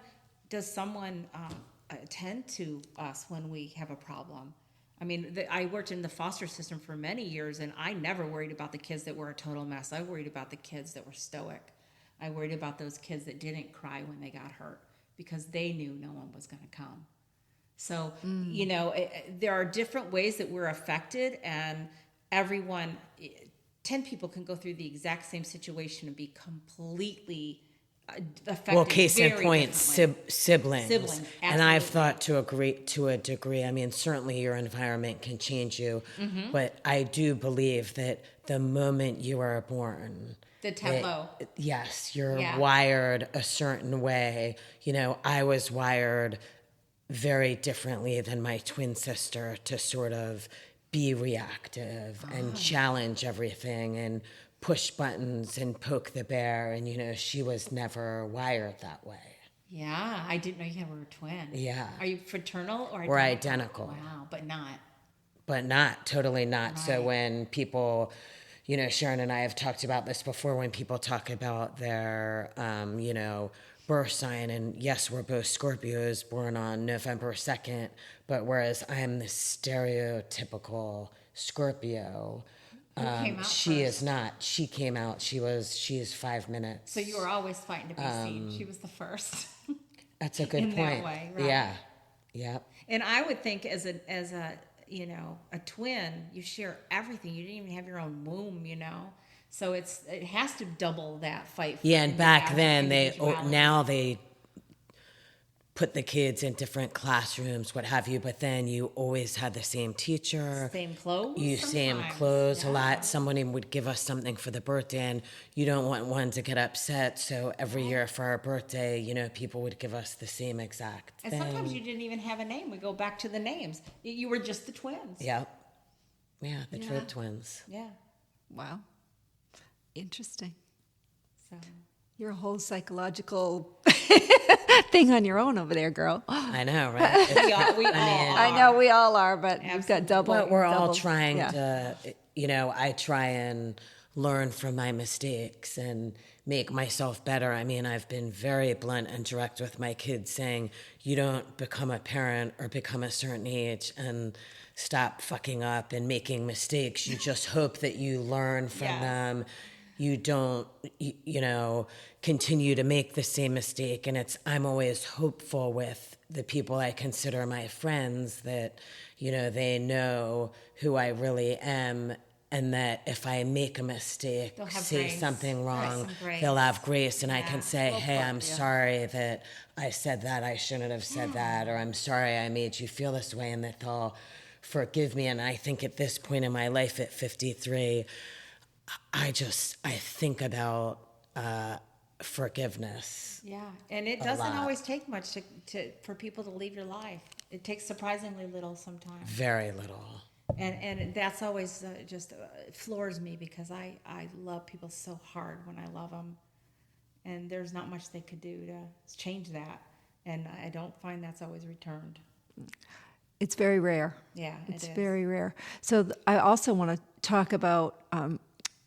attend to us when we have a problem? I mean, I worked in the foster system for many years, and I never worried about the kids that were a total mess. I worried about the kids that were stoic. I worried about those kids that didn't cry when they got hurt, because they knew no one was going to come. So, there are different ways that we're affected, and 10 people can go through the exact same situation and be completely affected. Well, case in very point, differently. siblings. Siblings, And I've absolutely. thought to a degree, I mean, certainly your environment can change you, but I do believe that the moment you are born, The tempo. yes, you're Yeah. wired a certain way. You know, I was wired very differently than my twin sister to sort of be reactive and challenge everything and push buttons and poke the bear. And, you know, she was never wired that way. Yeah, I didn't know you were a twin. Yeah. Are you fraternal or We're identical. Wow, but not. But not, totally not. So Right. when people, you know, Sharon and I have talked about this before, when people talk about their, you know, birth sign, and yes, we're both Scorpios born on November 2nd, but whereas I'm the stereotypical Scorpio, Who came out she first? is not. She came out, she is 5 minutes. So you were always fighting to be seen. She was the first. That's a good in point. that way, right? Yeah. Yeah. And I would think as a you know, a twin, you share everything. You didn't even have your own womb, you know. So it has to double that fight. For Yeah, and back then individuality. now they put the kids in different classrooms, what have you, but then you always had the same teacher. Same clothes. You same sometimes. clothes a Yeah. lot. Somebody would give us something for the birthday, and you don't want one to get upset. So every year for our birthday, you know, people would give us the same exact And thing. sometimes you didn't even have a name. We go back to the names. You were just the twins. Yep. Yeah, the Trib twins. Yeah. Wow. Interesting. So You're a whole psychological thing on your own over there, girl. I know, right? we all are. I know we all are, but you've got double. But we're all double- trying yeah. to, you know, I try and learn from my mistakes and make myself better. I mean, I've been very blunt and direct with my kids saying, you don't become a parent or become a certain age and stop fucking up and making mistakes. You just hope that you learn from Yeah. them. You don't, you know, continue to make the same mistake. And I'm always hopeful with the people I consider my friends that, you know, they know who I really am, and that if I make a mistake, They'll have say grace. something wrong, Some grace. they'll have grace, and I Yeah. can say, Well hey, put, I'm yeah. sorry that I said that, I shouldn't have said that, or I'm sorry I made you feel this way, and that they'll forgive me. And I think at this point in my life at 53, I think about forgiveness. Yeah, and it doesn't always take much for people to leave your life. It takes surprisingly little sometimes, Very little. and that's always just floors me because I love people so hard when I love them, and there's not much they could do to change that, and I don't find that's always returned. It's very rare. Yeah, It's it is. very rare. So I also want to talk about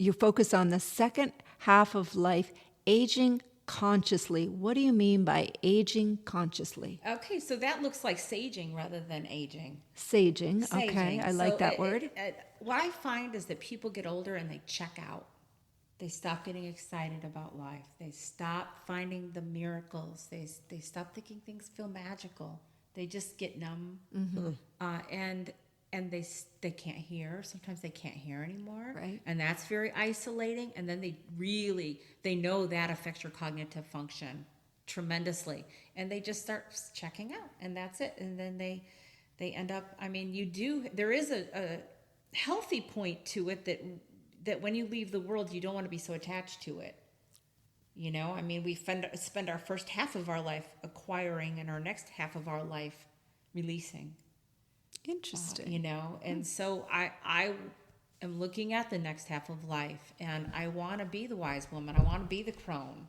you focus on the second half of life, aging consciously. What do you mean by aging consciously? Okay, so that looks like saging rather than aging. Saging. Okay, Saging. I like So that word. What I find is that people get older and they check out. They stop getting excited about life. They stop finding the miracles. They stop thinking things feel magical. They just get numb, and they can't hear. Sometimes they can't hear anymore, Right. and that's very isolating. And then they know that affects your cognitive function tremendously, and they just start checking out, and that's it. And then they end up. I mean, there is a healthy point to it that when you leave the world, you don't want to be so attached to it. You know, I mean, we spend our first half of our life acquiring and our next half of our life releasing. Interesting. You know, and so I am looking at the next half of life, and I want to be the wise woman. I want to be the crone.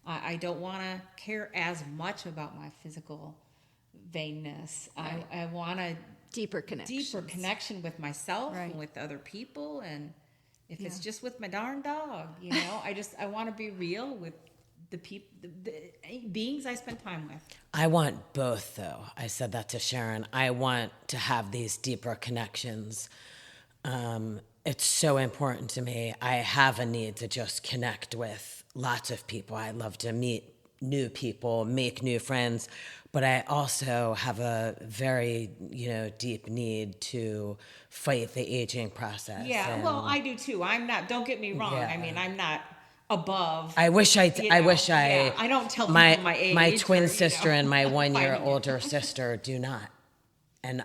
I don't want to care as much about my physical vainness. Right. I want a Deeper connection with myself Right. and with other people, and if it's Yeah. just with my darn dog, you know, I want to be real with the people, the beings I spend time with. I want both, though. I said that to Sharon. I want to have these deeper connections. It's so important to me. I have a need to just connect with lots of people. I love to meet new people, make new friends, but I also have a very, deep need to fight the aging process. Yeah, And well, I do too. Don't get me wrong. Yeah. I mean, I'm not above. I wish I don't tell people my age. My twin sister and my 1 year older sister do not. And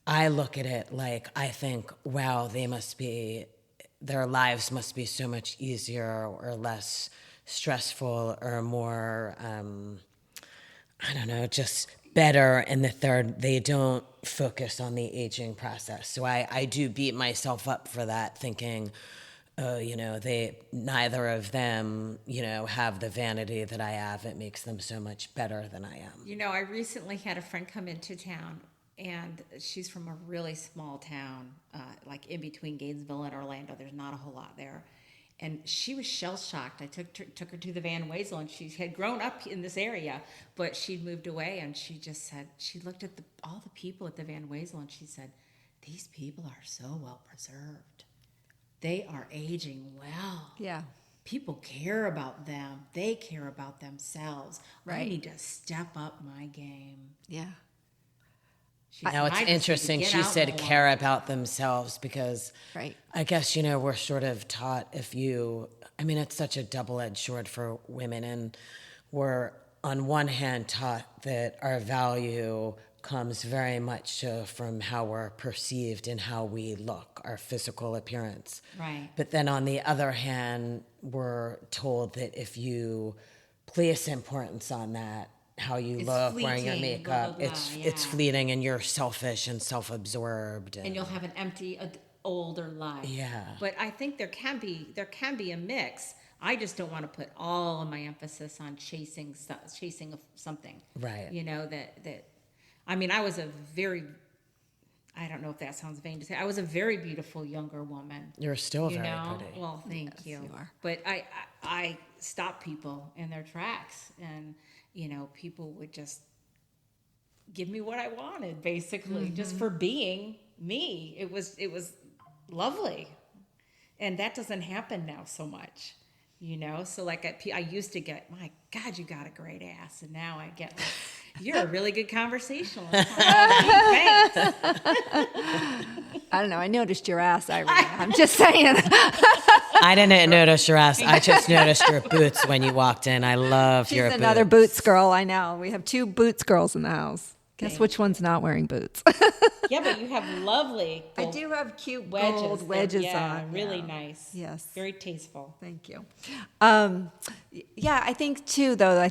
I look at it like, I think, wow, their lives must be so much easier or less stressful or more, I don't know, just better in that they don't focus on the aging process. So I do beat myself up for that, thinking, oh, neither of them, have the vanity that I have. It makes them so much better than I am. I recently had a friend come into town, and she's from a really small town, like in between Gainesville and Orlando. There's not a whole lot there. And she was shell-shocked. I took her to the Van Wezel, and she had grown up in this area, but she'd moved away, and she just said, she looked at all the people at the Van Wezel, and she said, these people are so well preserved. They are aging well. Yeah. People care about them. They care about themselves. Right. I need to step up my game. Yeah. Now it's interesting. She said care about themselves because right. I guess, we're sort of taught it's such a double-edged sword for women, and we're on one hand taught that our value comes very much so from how we're perceived and how we look, our physical appearance. Right. But then on the other hand, we're told that if you place importance on that, how you look, wearing your makeup, blah, blah, blah, it's fleeting and you're selfish and self-absorbed. And you'll have an empty, older life. Yeah. But I think there can be a mix. I just don't want to put all of my emphasis on chasing something. Right. I was I don't know if that sounds vain to say, I was a very beautiful younger woman. You're still very pretty. Well, thank you. You are. But I stopped people in their tracks, and people would just give me what I wanted, basically, just for being me. It was lovely, and that doesn't happen now so much. So I used to get, my God, you got a great ass, and now I get, you're a really good conversationalist. Thanks. I don't know. I noticed your ass, Irene. I'm just saying. I didn't notice your ass. I just noticed your boots when you walked in. I love your boots. She's another boots girl. I know. We have 2 boots girls in the house. Guess which one's not wearing boots? Yeah, but you have lovely I do have cute wedges. gold wedges on. Really yeah. nice. Yes. Very tasteful. Thank you. I think too, though,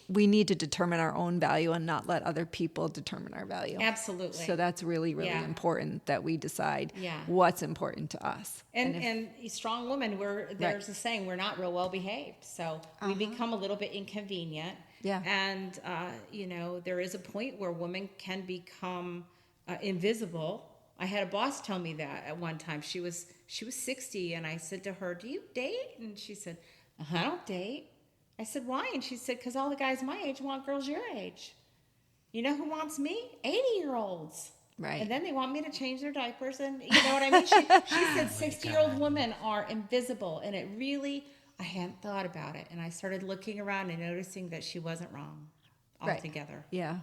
we need to determine our own value and not let other people determine our value. Absolutely. So that's really, really important that we decide what's important to us. And strong women, there's a saying, we're not real well behaved. So we become a little bit inconvenient. Yeah. And, there is a point where women can become invisible. I had a boss tell me that at one time. She was 60, and I said to her, do you date? And she said, I don't date. I said, why? And she said, because all the guys my age want girls your age. You know who wants me? 80-year-olds. Right. And then they want me to change their diapers. And you know what I mean? She said 60-year-old women are invisible. And it really, I hadn't thought about it. And I started looking around and noticing that she wasn't wrong altogether. Right. Yeah.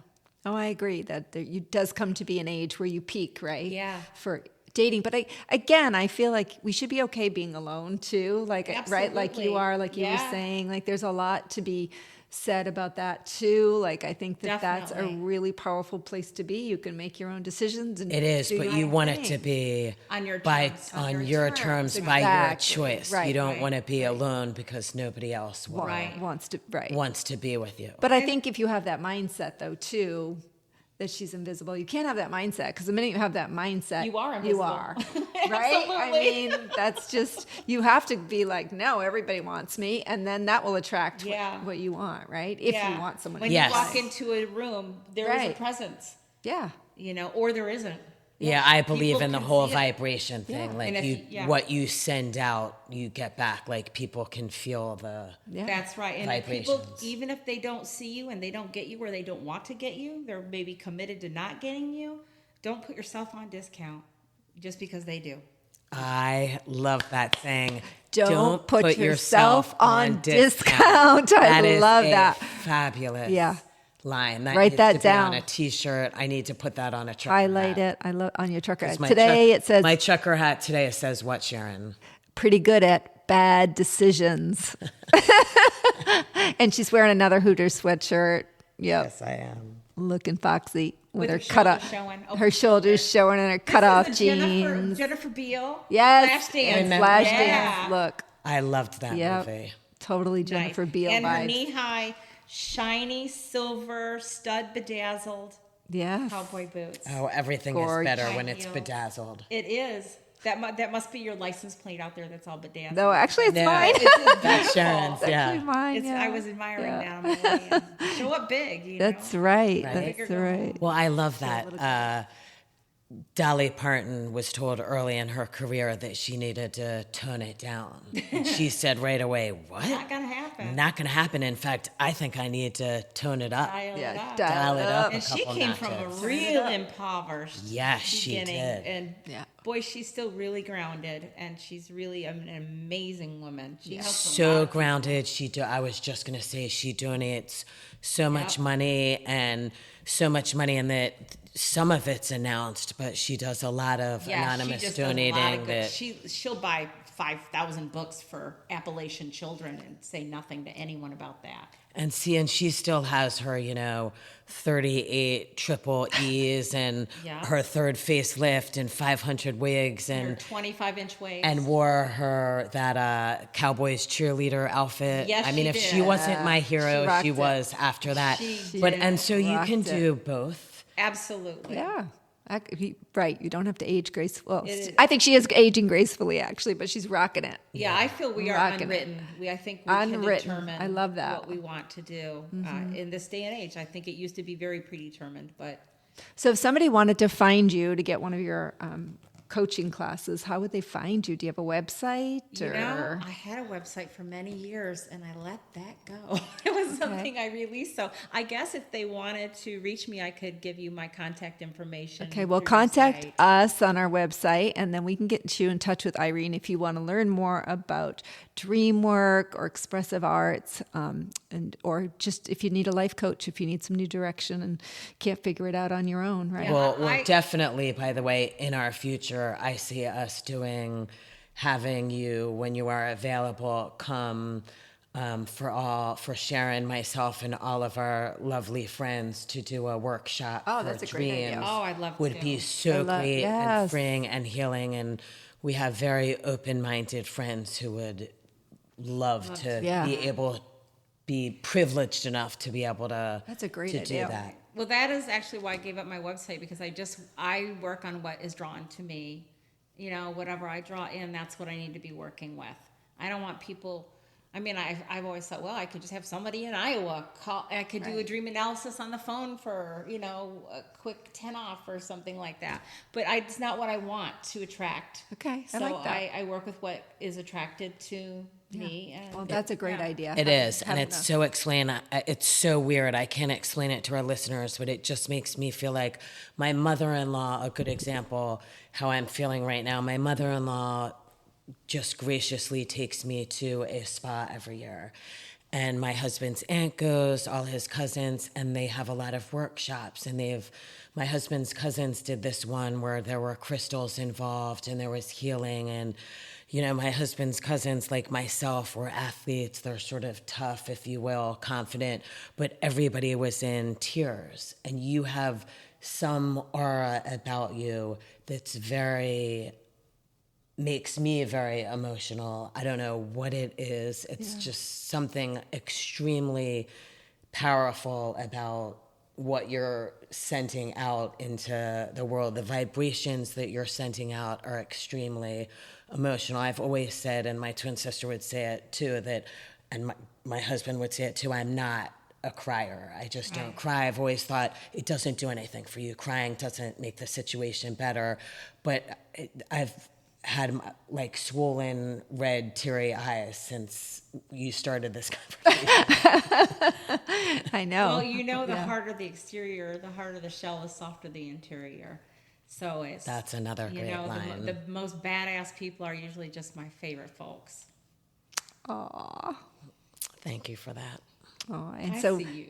Oh, I agree that it does come to be an age where you peak, right? Yeah. For dating. But I feel like we should be okay being alone too. Absolutely. Right? Like you are, like you were saying, like there's a lot to be said about that too. Like I think that's a really powerful place to be. You can make your own decisions. And it is, but you want it to be on your terms, by your choice. Right. You don't want to be alone because nobody else wants to be with you. But I think if you have that mindset though too, that she's invisible. You can't have that mindset because the minute you have that mindset, you are invisible. You are, right? I mean, that's just, you have to be like, no, everybody wants me, and then that will attract what you want, right? If you want someone. When you walk into a room, there is a presence. Yeah. Or there isn't. Yeah, I believe in the whole vibration thing. Yeah. Like what you send out, you get back. Like people can feel the That's right. And vibrations. People, even if they don't see you and they don't get you or they don't want to get you, they're maybe committed to not getting you. Don't put yourself on discount just because they do. I love that saying. Don't put yourself on discount. I love that. Fabulous. Yeah. Line. That Write needs that to down. Be on a T-shirt. I need to put that on a trucker Highlight hat. it. On your trucker hat. It Today it says. My trucker hat today says what, Sharon? Pretty good at bad decisions. And she's wearing another Hooters sweatshirt. Yep. Yes, I am. Looking foxy with her shoulders showing. her shoulders showing and her cut off jeans. Jennifer Beal. Yes, Flash dance. and Flash Yeah. dance look. I loved that movie. Totally Jennifer Beal and vibes. her knee-high, shiny silver stud bedazzled cowboy boots. Oh, everything Gorge. is better when High it's heel. bedazzled. It is. That must be your license plate out there. That's all bedazzled. No, actually, it's No. mine. That's Sharon's, It's yeah. actually mine. I was admiring that on my way in. Show up big, you know. That's right. Right. That's right. Well, I love that. Dolly Parton was told early in her career that she needed to tone it down. And she said right away, what? Not gonna happen. Not going to happen. In fact, I think I need to tone it up. Dial it up. dial it up. a And she couple came from a notches. real impoverished Yeah, she beginning. did. And Yeah. boy, she's still really grounded, and she's really an amazing woman. She helps a lot So of grounded. I was just going to say she donates so much money and that some of it's announced, but she does a lot of anonymous she just does a lot donating of good- that she'll buy 5,000 books for Appalachian children and say nothing to anyone about that. and she still has her, 38 triple E's and Yeah. her third facelift and 500 wigs Her and 25-inch waist. and wore that Cowboys cheerleader outfit. Yes, I mean, she if did. she wasn't my hero, rocked she it. was after that. She But did. and so you Rocked can it. do both. Absolutely. Yeah. Right. You don't have to age gracefully. Well, is. I think she is aging gracefully, actually, but she's rocking it. Yeah, I feel we are Rocking it. unwritten. I think we Unwritten. can determine I love that. what we want to do in this day and age. I think it used to be very predetermined, but So if somebody wanted to find you to get one of your coaching classes, how would they find you? Do you have a website? I had a website for many years and I let that go. It was something I released. So I guess if they wanted to reach me, I could give you my contact information. Okay, well, through the contact site. us on our website, and then we can get you in touch with Irene if you want to learn more about Dreamwork or expressive arts, or just if you need a life coach, if you need some new direction and can't figure it out on your own, right? Yeah. Well, definitely, by the way, in our future, I see us having you, when you are available, come for Sharon, myself, and all of our lovely friends to do a workshop for that's a great idea. dreams. Oh, I'd love Would to. be so great and yes. freeing and healing. And we have very open-minded friends who would love to be privileged enough to be able to That's a great to idea. do that. Well, that is actually why I gave up my website, because I work on what is drawn to me. Whatever I draw in, that's what I need to be working with. I don't want people. I mean, I've always thought, well, I could just have somebody in Iowa call. I could do a dream analysis on the phone for a quick 10 off or something like that. But it's not what I want to attract. Okay, so I like that. I work with what is attracted to me. And Well, that's a great idea. It is, and it's it's so weird. I can't explain it to our listeners, but it just makes me feel like my mother-in-law, a good example, how I'm feeling right now. My mother-in-law just graciously takes me to a spa every year. And my husband's aunt goes, all his cousins, and they have a lot of workshops. And my husband's cousins did this one where there were crystals involved and there was healing. And, my husband's cousins, like myself, were athletes. They're sort of tough, if you will, confident, but everybody was in tears. And you have some aura about you that's makes me very emotional. I don't know what it is. It's just something extremely powerful about what you're sending out into the world. The vibrations that you're sending out are extremely emotional. I've always said, and my twin sister would say it too, and my husband would say it too, I'm not a crier. I just don't cry. I've always thought it doesn't do anything for you. Crying doesn't make the situation better. But I've had swollen, red, teary eyes since you started this conversation. I know. Well, the harder the exterior, the harder the shell is, softer the interior. So That's another great line. The most badass people are usually just my favorite folks. Aw. Thank you for that. Oh, and I so see you.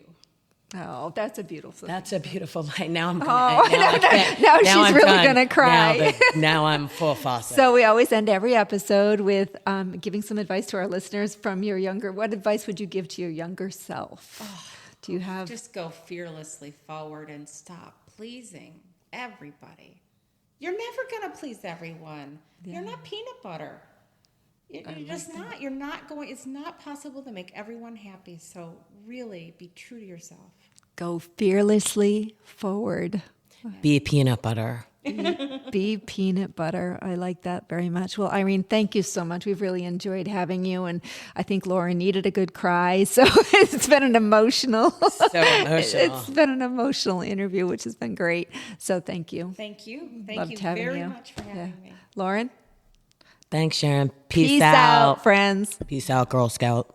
Oh, that's a beautiful. That's a beautiful line. Now I'm gonna, now she's really going to cry. Now I'm full faucet. So we always end every episode with giving some advice to our listeners from your younger. What advice would you give to your younger self? Do you have? Just go fearlessly forward and stop pleasing everybody. You're never going to please everyone. Yeah. You're not peanut butter. You're just not. You're not going. It's not possible to make everyone happy. So really, be true to yourself. Go fearlessly forward. Be peanut butter. Be peanut butter. I like that very much. Well, Irene, thank you so much. We've really enjoyed having you, and I think Laura needed a good cry. So it's been an emotional. It's been an emotional interview, which has been great. So thank you. Thank you. Thank you very much for having me. Lauren. Thanks, Sharon. Peace out, friends. Peace out, Girl Scout.